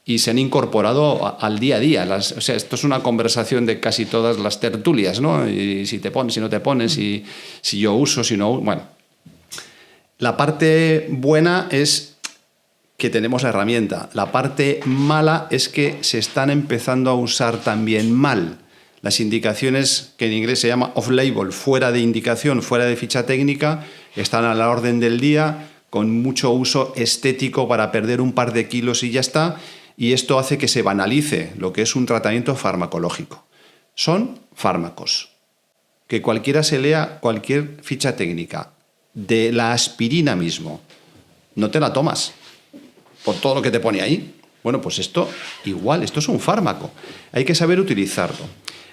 Y se han incorporado al día a día. O sea, esto es una conversación de casi todas las tertulias, ¿no? Y si te pones, si no te pones, si yo uso, si no... Bueno, la parte buena es que tenemos la herramienta. La parte mala es que se están empezando a usar también mal. Las indicaciones, que en inglés se llama off-label, fuera de indicación, fuera de ficha técnica, están a la orden del día, con mucho uso estético para perder un par de kilos y ya está. Y esto hace que se banalice lo que es un tratamiento farmacológico. Son fármacos. Que cualquiera se lea cualquier ficha técnica. De la aspirina mismo. No te la tomas por todo lo que te pone ahí. Bueno, pues esto igual, esto es un fármaco. Hay que saber utilizarlo.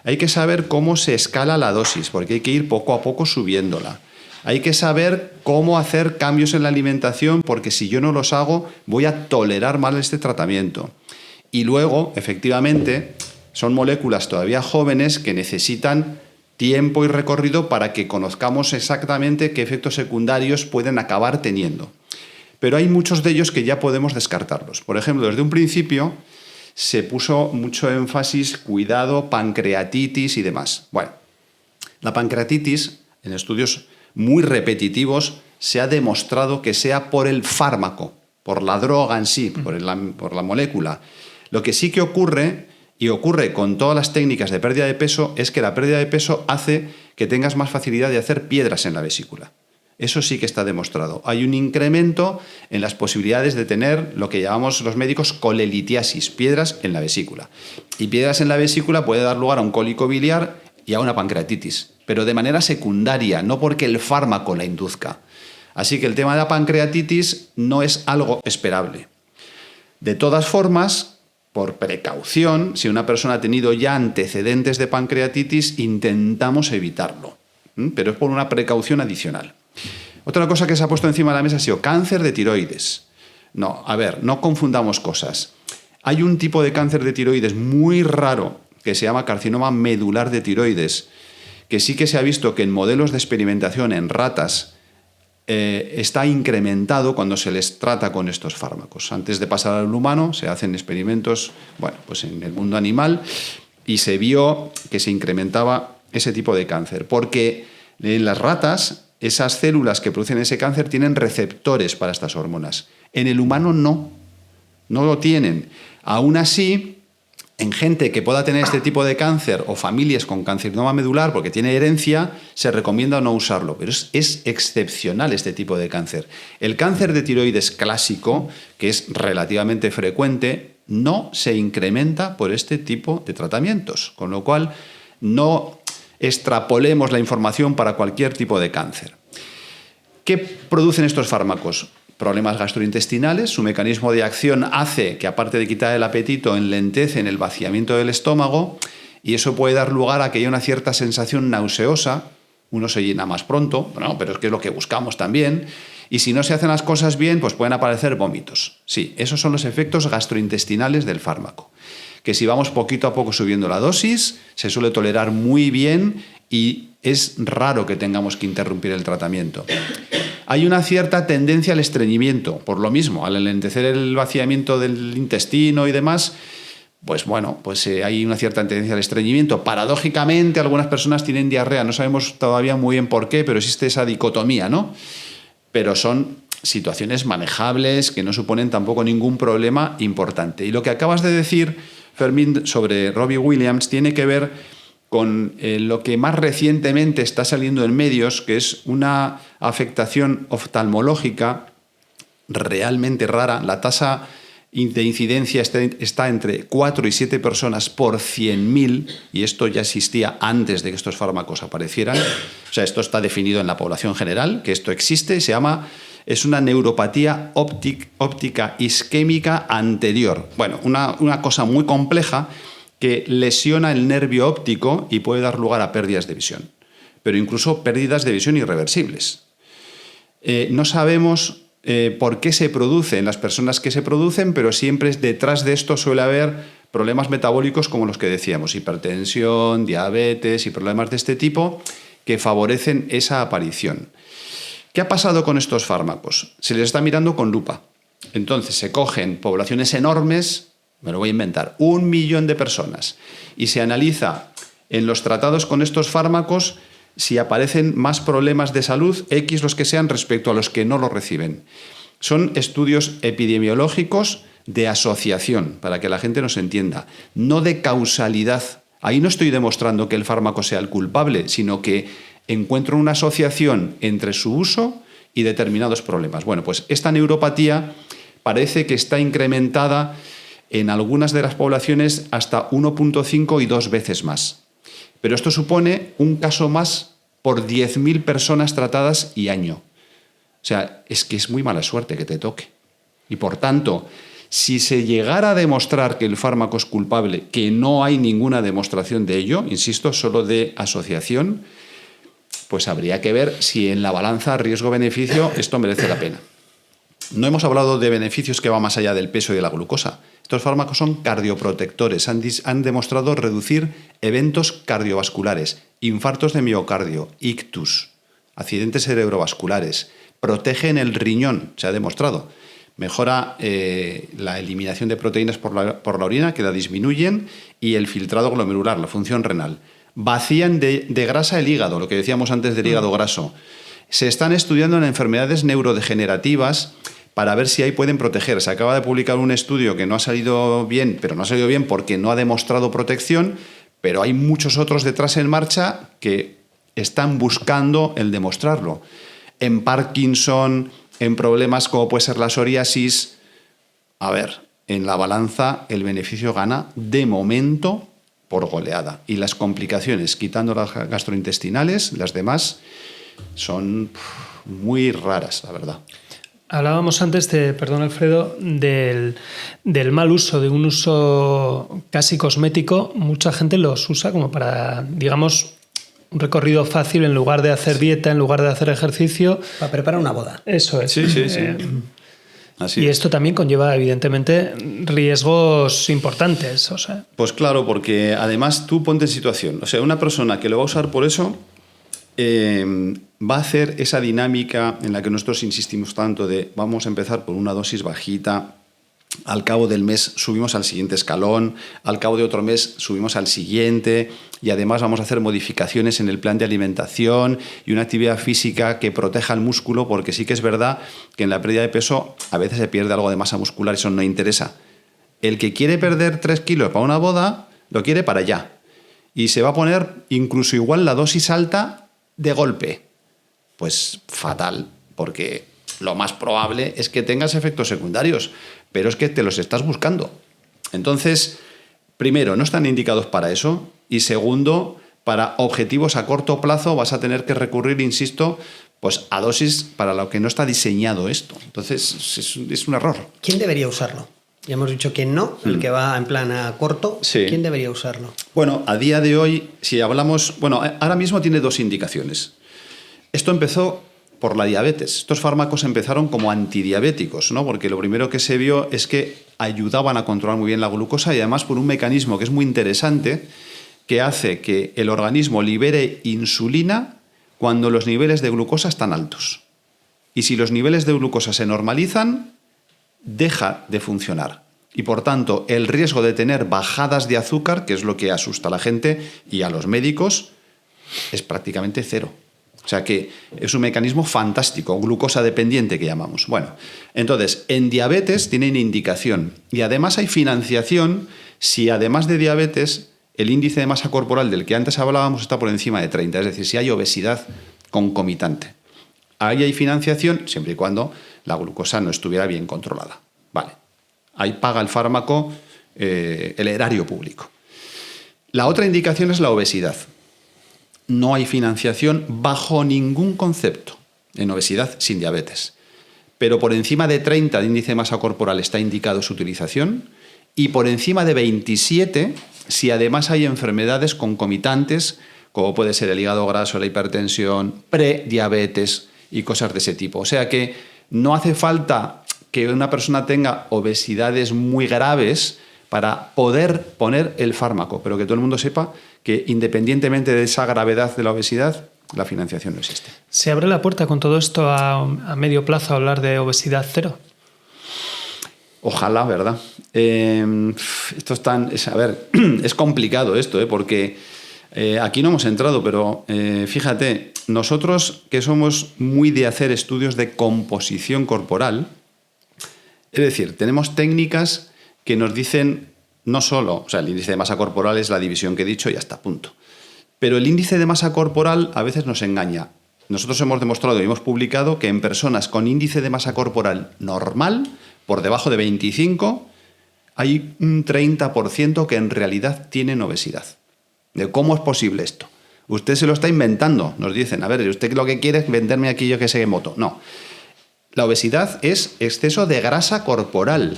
Hay que saber cómo se escala la dosis, porque hay que ir poco a poco subiéndola. Hay que saber cómo hacer cambios en la alimentación, porque si yo no los hago, voy a tolerar mal este tratamiento. Y luego, efectivamente, son moléculas todavía jóvenes que necesitan tiempo y recorrido para que conozcamos exactamente qué efectos secundarios pueden acabar teniendo. Pero hay muchos de ellos que ya podemos descartarlos. Por ejemplo, desde un principio se puso mucho énfasis, cuidado, pancreatitis y demás. Bueno, la pancreatitis, en estudios muy repetitivos, se ha demostrado que sea por el fármaco, por la droga en sí, por la molécula. Lo que sí que ocurre, y ocurre con todas las técnicas de pérdida de peso, es que la pérdida de peso hace que tengas más facilidad de hacer piedras en la vesícula. Eso sí que está demostrado. Hay un incremento en las posibilidades de tener lo que llamamos los médicos colelitiasis, piedras en la vesícula. Y piedras en la vesícula puede dar lugar a un cólico biliar y a una pancreatitis, pero de manera secundaria, no porque el fármaco la induzca. Así que el tema de la pancreatitis no es algo esperable. De todas formas, por precaución, si una persona ha tenido ya antecedentes de pancreatitis, intentamos evitarlo, pero es por una precaución adicional. Otra cosa que se ha puesto encima de la mesa ha sido cáncer de tiroides. No, a ver, no confundamos cosas. Hay un tipo de cáncer de tiroides muy raro que se llama carcinoma medular de tiroides, que sí que se ha visto que en modelos de experimentación en ratas está incrementado cuando se les trata con estos fármacos. Antes de pasar al humano se hacen experimentos, bueno, pues en el mundo animal, y se vio que se incrementaba ese tipo de cáncer, porque en las ratas esas células que producen ese cáncer tienen receptores para estas hormonas. En el humano no lo tienen. Aún así, en gente que pueda tener este tipo de cáncer o familias con carcinoma medular porque tiene herencia, se recomienda no usarlo, pero es excepcional este tipo de cáncer. El cáncer de tiroides clásico, que es relativamente frecuente, no se incrementa por este tipo de tratamientos, con lo cual no extrapolemos la información para cualquier tipo de cáncer. ¿Qué producen estos fármacos? Problemas gastrointestinales. Su mecanismo de acción hace que, aparte de quitar el apetito, enlentecen el vaciamiento del estómago, y eso puede dar lugar a que haya una cierta sensación nauseosa. Uno se llena más pronto, bueno, pero es que es lo que buscamos también. Y si no se hacen las cosas bien, pues pueden aparecer vómitos. Sí, esos son los efectos gastrointestinales del fármaco, que si vamos poquito a poco subiendo la dosis, se suele tolerar muy bien y es raro que tengamos que interrumpir el tratamiento. Hay una cierta tendencia al estreñimiento, por lo mismo, al enlentecer el vaciamiento del intestino y demás, pues bueno, pues hay una cierta tendencia al estreñimiento. Paradójicamente, algunas personas tienen diarrea, no sabemos todavía muy bien por qué, pero existe esa dicotomía, ¿no? Pero son situaciones manejables que no suponen tampoco ningún problema importante. Y lo que acabas de decir, Fermín, sobre Robbie Williams, tiene que ver con lo que más recientemente está saliendo en medios, que es una afectación oftalmológica realmente rara. La tasa de incidencia está entre 4 y 7 personas por 100.000, y esto ya existía antes de que estos fármacos aparecieran. O sea, esto está definido en la población general, que esto existe, es una neuropatía óptica isquémica anterior. Bueno, una cosa muy compleja que lesiona el nervio óptico y puede dar lugar a pérdidas de visión, pero incluso pérdidas de visión irreversibles. No sabemos por qué se produce en las personas que se producen, pero siempre detrás de esto suele haber problemas metabólicos como los que decíamos, hipertensión, diabetes y problemas de este tipo que favorecen esa aparición. ¿Qué ha pasado con estos fármacos? Se les está mirando con lupa. Entonces se cogen poblaciones enormes, me lo voy a inventar, 1 millón de personas, y se analiza en los tratados con estos fármacos si aparecen más problemas de salud, X los que sean, respecto a los que no lo reciben. Son estudios epidemiológicos de asociación, para que la gente nos entienda, no de causalidad. Ahí no estoy demostrando que el fármaco sea el culpable, sino que encuentro una asociación entre su uso y determinados problemas. Bueno, pues esta neuropatía parece que está incrementada en algunas de las poblaciones hasta 1.5 y 2 veces más. Pero esto supone un caso más por 10.000 personas tratadas y año. O sea, es que es muy mala suerte que te toque. Y por tanto, si se llegara a demostrar que el fármaco es culpable, que no hay ninguna demostración de ello, insisto, solo de asociación, pues habría que ver si en la balanza riesgo-beneficio esto merece la pena. No hemos hablado de beneficios que van más allá del peso y de la glucosa. Estos fármacos son cardioprotectores, han demostrado reducir eventos cardiovasculares, infartos de miocardio, ictus, accidentes cerebrovasculares, protegen el riñón, se ha demostrado, mejora la eliminación de proteínas por la orina, que la disminuyen, y el filtrado glomerular, la función renal. Vacían de grasa el hígado, lo que decíamos antes del hígado graso. Se están estudiando en enfermedades neurodegenerativas para ver si ahí pueden proteger. Se acaba de publicar un estudio que no ha salido bien, pero no ha salido bien porque no ha demostrado protección, pero hay muchos otros detrás en marcha que están buscando el demostrarlo. En Parkinson, en problemas como puede ser la psoriasis, a ver, en la balanza el beneficio gana de momento por goleada. Y las complicaciones, quitando las gastrointestinales, las demás son muy raras, la verdad. Hablábamos antes, perdón Alfredo, del mal uso, de un uso casi cosmético. Mucha gente los usa como para, digamos, un recorrido fácil en lugar de hacer dieta, en lugar de hacer ejercicio. Para preparar una boda. Eso es. Sí. Así y es. esto también conlleva, evidentemente, riesgos importantes. O sea. Pues claro, porque además tú ponte en situación. O sea, una persona que lo va a usar por eso va a hacer esa dinámica en la que nosotros insistimos tanto de vamos a empezar por una dosis bajita, al cabo del mes subimos al siguiente escalón, al cabo de otro mes subimos al siguiente, y además vamos a hacer modificaciones en el plan de alimentación y una actividad física que proteja el músculo, porque sí que es verdad que en la pérdida de peso a veces se pierde algo de masa muscular, eso no interesa. El que quiere perder 3 kilos para una boda, lo quiere para allá. Y se va a poner incluso igual la dosis alta de golpe. Pues fatal, porque lo más probable es que tengas efectos secundarios, pero es que te los estás buscando. Entonces, primero, no están indicados para eso y segundo, para objetivos a corto plazo vas a tener que recurrir, insisto, pues a dosis para lo que no está diseñado esto. Entonces, es un error. ¿Quién debería usarlo? Ya hemos dicho quién no, el que va en plan a corto. Sí. ¿Quién debería usarlo? Bueno, a día de hoy, si hablamos... Bueno, ahora mismo tiene dos indicaciones. Esto empezó por la diabetes. Estos fármacos empezaron como antidiabéticos, ¿no? Porque lo primero que se vio es que ayudaban a controlar muy bien la glucosa y además por un mecanismo que es muy interesante, que hace que el organismo libere insulina cuando los niveles de glucosa están altos. Y si los niveles de glucosa se normalizan, deja de funcionar. Y por tanto, el riesgo de tener bajadas de azúcar, que es lo que asusta a la gente y a los médicos, es prácticamente cero. O sea que es un mecanismo fantástico, glucosa dependiente que llamamos. Bueno, entonces, en diabetes tienen indicación y además hay financiación si además de diabetes el índice de masa corporal del que antes hablábamos está por encima de 30, es decir, si hay obesidad concomitante. Ahí hay financiación siempre y cuando la glucosa no estuviera bien controlada. Vale, ahí paga el fármaco el erario público. La otra indicación es la obesidad. No hay financiación bajo ningún concepto en obesidad sin diabetes. Pero por encima de 30 de índice de masa corporal está indicado su utilización y por encima de 27 si además hay enfermedades concomitantes como puede ser el hígado graso, la hipertensión, prediabetes y cosas de ese tipo. O sea que no hace falta que una persona tenga obesidades muy graves para poder poner el fármaco, pero que todo el mundo sepa que independientemente de esa gravedad de la obesidad, la financiación no existe. ¿Se abre la puerta con todo esto a medio plazo a hablar de obesidad cero? Ojalá, ¿verdad? Esto es complicado esto, porque aquí no hemos entrado, pero fíjate, nosotros que somos muy de hacer estudios de composición corporal, es decir, tenemos técnicas que nos dicen no solo, o sea, el índice de masa corporal es la división que he dicho y hasta punto. Pero el índice de masa corporal a veces nos engaña. Nosotros hemos demostrado y hemos publicado que en personas con índice de masa corporal normal, por debajo de 25, hay un 30% que en realidad tienen obesidad. ¿De cómo es posible esto? Usted se lo está inventando, nos dicen. A ver, usted lo que quiere es venderme aquí yo que sé en moto. No. La obesidad es exceso de grasa corporal,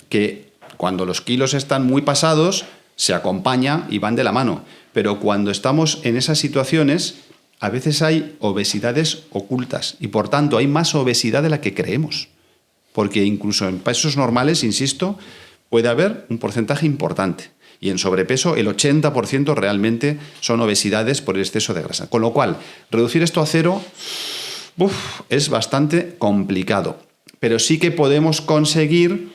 que cuando los kilos están muy pasados, se acompaña y van de la mano. Pero cuando estamos en esas situaciones, a veces hay obesidades ocultas y por tanto hay más obesidad de la que creemos. Porque incluso en pesos normales, insisto, puede haber un porcentaje importante. Y en sobrepeso el 80% realmente son obesidades por el exceso de grasa. Con lo cual, reducir esto a cero es bastante complicado. Pero sí que podemos conseguir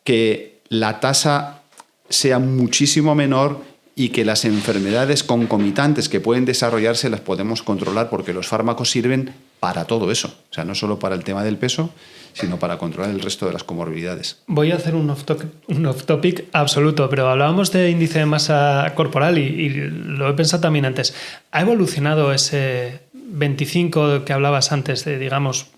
que la tasa sea muchísimo menor y que las enfermedades concomitantes que pueden desarrollarse las podemos controlar porque los fármacos sirven para todo eso. O sea, no solo para el tema del peso, sino para controlar el resto de las comorbilidades. Voy a hacer un off-topic absoluto, pero hablábamos de índice de masa corporal y lo he pensado también antes. ¿Ha evolucionado ese 25 que hablabas antes de, digamos,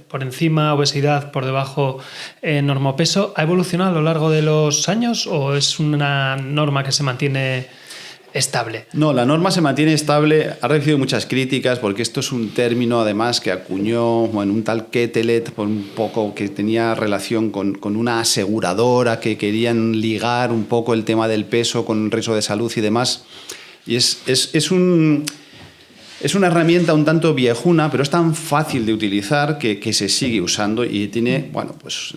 por encima obesidad, por debajo normopeso? ¿Ha evolucionado a lo largo de los años o es una norma que se mantiene estable? No, la norma se mantiene estable. Ha recibido muchas críticas porque esto es un término además que acuñó un tal Quetelet por un poco que tenía relación con una aseguradora que querían ligar un poco el tema del peso con el riesgo de salud y demás. Y es una herramienta un tanto viejuna, pero es tan fácil de utilizar que se sigue usando y tiene, bueno, pues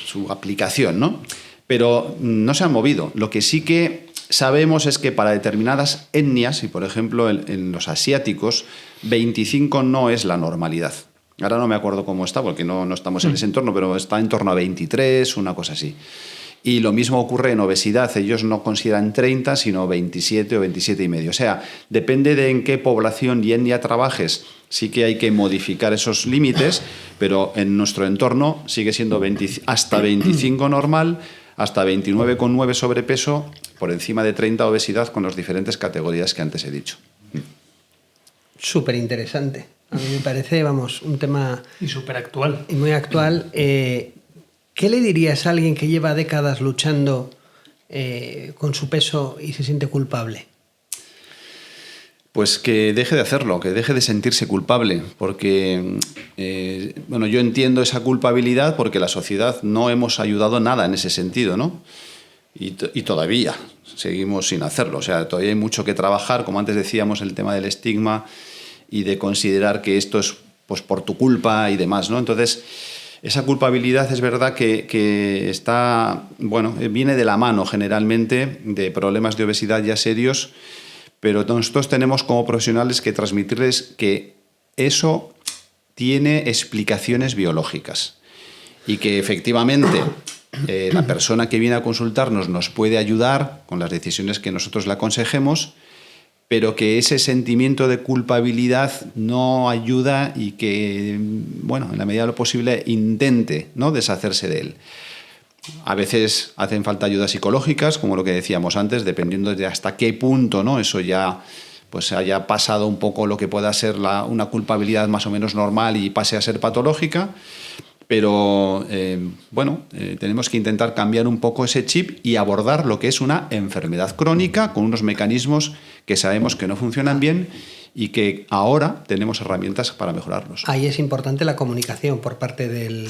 su aplicación, ¿no? Pero no se ha movido. Lo que sí que sabemos es que para determinadas etnias, y por ejemplo en los asiáticos, 25 no es la normalidad. Ahora no me acuerdo cómo está, porque no estamos en ese entorno, pero está en torno a 23, una cosa así. Y lo mismo ocurre en obesidad. Ellos no consideran 30, sino 27 o 27,5. O sea, depende de en qué población y etnia trabajes. Sí que hay que modificar esos límites, pero en nuestro entorno sigue siendo hasta 25 normal, hasta 29,9 sobrepeso, por encima de 30 obesidad con las diferentes categorías que antes he dicho. Súper interesante. A mí me parece, un tema... Y súper actual. Y muy actual. ¿Qué le dirías a alguien que lleva décadas luchando con su peso y se siente culpable? Pues que deje de hacerlo, que deje de sentirse culpable, porque yo entiendo esa culpabilidad porque la sociedad no hemos ayudado nada en ese sentido, ¿no? Y todavía seguimos sin hacerlo, o sea, todavía hay mucho que trabajar, como antes decíamos, el tema del estigma y de considerar que esto es pues por tu culpa y demás, ¿no? Entonces, esa culpabilidad es verdad que está, viene de la mano generalmente de problemas de obesidad ya serios, pero nosotros tenemos como profesionales que transmitirles que eso tiene explicaciones biológicas y que efectivamente la persona que viene a consultarnos nos puede ayudar con las decisiones que nosotros le aconsejemos, pero que ese sentimiento de culpabilidad no ayuda y que, en la medida de lo posible, intente, ¿no?, deshacerse de él. A veces hacen falta ayudas psicológicas, como lo que decíamos antes, dependiendo de hasta qué punto, ¿no?, eso ya pues haya pasado un poco lo que pueda ser una culpabilidad más o menos normal y pase a ser patológica. Pero tenemos que intentar cambiar un poco ese chip y abordar lo que es una enfermedad crónica con unos mecanismos que sabemos que no funcionan bien y que ahora tenemos herramientas para mejorarlos. Ahí es importante la comunicación por parte del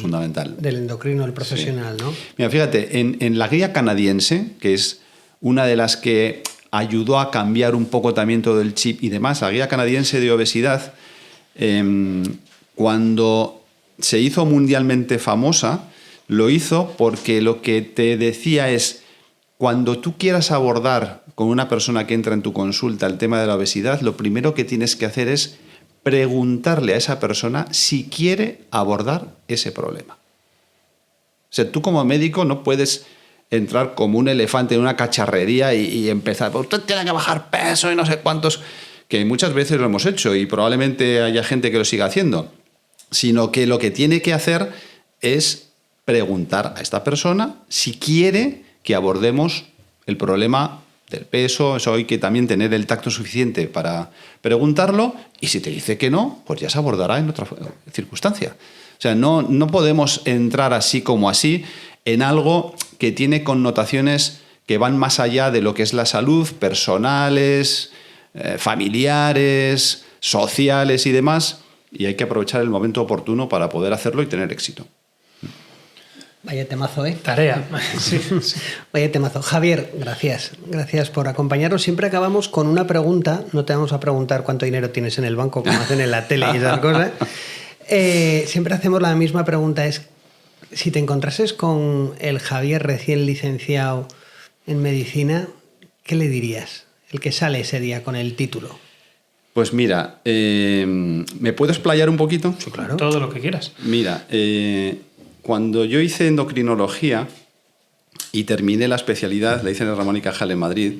endocrino, el profesional, sí, ¿no? Mira, fíjate, en la guía canadiense, que es una de las que ayudó a cambiar un poco también todo el chip y demás, la guía canadiense de obesidad, cuando se hizo mundialmente famosa, lo hizo porque lo que te decía es, cuando tú quieras abordar con una persona que entra en tu consulta el tema de la obesidad, lo primero que tienes que hacer es preguntarle a esa persona si quiere abordar ese problema. O sea, tú como médico no puedes entrar como un elefante en una cacharrería y empezar, pues usted tiene que bajar peso y no sé cuántos, que muchas veces lo hemos hecho y probablemente haya gente que lo siga haciendo, sino que lo que tiene que hacer es preguntar a esta persona si quiere que abordemos el problema del peso. Eso hay que también tener el tacto suficiente para preguntarlo, y si te dice que no, pues ya se abordará en otra circunstancia. O sea, no podemos entrar así como así en algo que tiene connotaciones que van más allá de lo que es la salud, personales, familiares, sociales y demás, y hay que aprovechar el momento oportuno para poder hacerlo y tener éxito. Vaya temazo, ¿eh? Tarea. Sí. Vaya temazo. Javier, gracias. Gracias por acompañarnos. Siempre acabamos con una pregunta. No te vamos a preguntar cuánto dinero tienes en el banco, como hacen en la tele y esas cosas. Siempre hacemos la misma pregunta. Es, si te encontrases con el Javier recién licenciado en medicina, ¿qué le dirías? El que sale ese día con el título. Pues mira, ¿me puedo explayar un poquito? Sí, claro. Todo lo que quieras. Mira, cuando yo hice endocrinología y terminé la especialidad, la hice en el Ramón y Cajal en Madrid,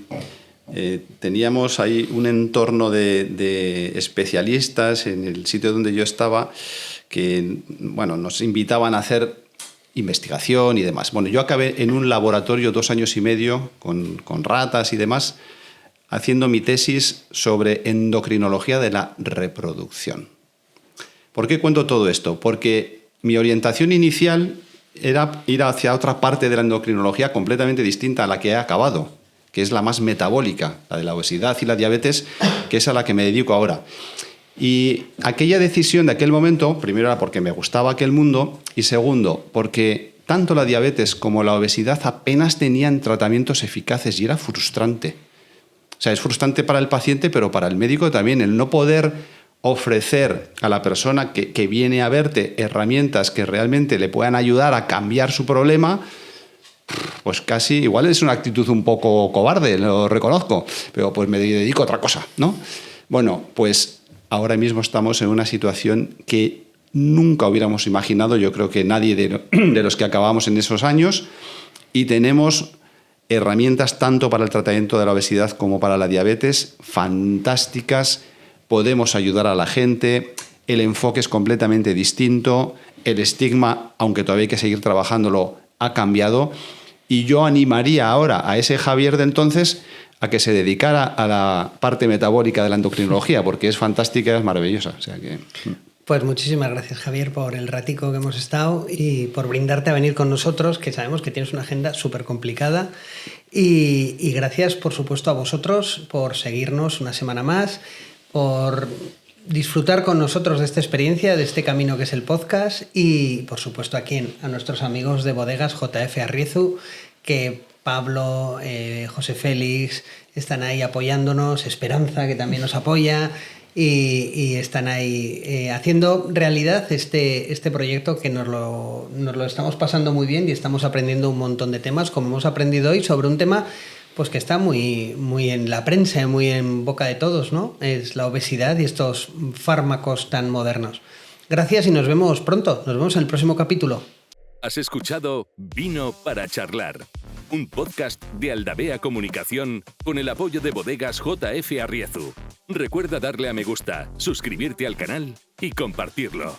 teníamos ahí un entorno de especialistas en el sitio donde yo estaba que nos invitaban a hacer investigación y demás. Bueno, yo acabé en un laboratorio 2 años y medio con ratas y demás, haciendo mi tesis sobre endocrinología de la reproducción. ¿Por qué cuento todo esto? Porque mi orientación inicial era ir hacia otra parte de la endocrinología completamente distinta a la que he acabado, que es la más metabólica, la de la obesidad y la diabetes, que es a la que me dedico ahora. Y aquella decisión de aquel momento, primero era porque me gustaba aquel mundo, y segundo, porque tanto la diabetes como la obesidad apenas tenían tratamientos eficaces y era frustrante. O sea, es frustrante para el paciente, pero para el médico también, el no poder ofrecer a la persona que viene a verte herramientas que realmente le puedan ayudar a cambiar su problema, pues casi, igual es una actitud un poco cobarde, lo reconozco, pero pues me dedico a otra cosa, ¿no? Bueno, pues ahora mismo estamos en una situación que nunca hubiéramos imaginado, yo creo que nadie de los que acabamos en esos años, y tenemos herramientas tanto para el tratamiento de la obesidad como para la diabetes fantásticas. Podemos ayudar a la gente, el enfoque es completamente distinto, el estigma, aunque todavía hay que seguir trabajándolo, ha cambiado, y yo animaría ahora a ese Javier de entonces a que se dedicara a la parte metabólica de la endocrinología, porque es fantástica, es maravillosa. O sea que... Pues muchísimas gracias, Javier, por el ratico que hemos estado y por brindarte a venir con nosotros, que sabemos que tienes una agenda súper complicada Y gracias, por supuesto, a vosotros por seguirnos una semana más, por disfrutar con nosotros de esta experiencia, de este camino que es el podcast y, por supuesto, a nuestros amigos de Bodegas JF Arriezu, que Pablo, José Félix están ahí apoyándonos, Esperanza, que también nos apoya, y están ahí haciendo realidad este proyecto que nos lo estamos pasando muy bien y estamos aprendiendo un montón de temas, como hemos aprendido hoy, sobre un tema pues que está muy, muy en la prensa, muy en boca de todos, ¿no? Es la obesidad y estos fármacos tan modernos. Gracias y nos vemos pronto. Nos vemos en el próximo capítulo. Has escuchado Vino para charlar, un podcast de Aldabea Comunicación con el apoyo de Bodegas JF Arriezu. Recuerda darle a me gusta, suscribirte al canal y compartirlo.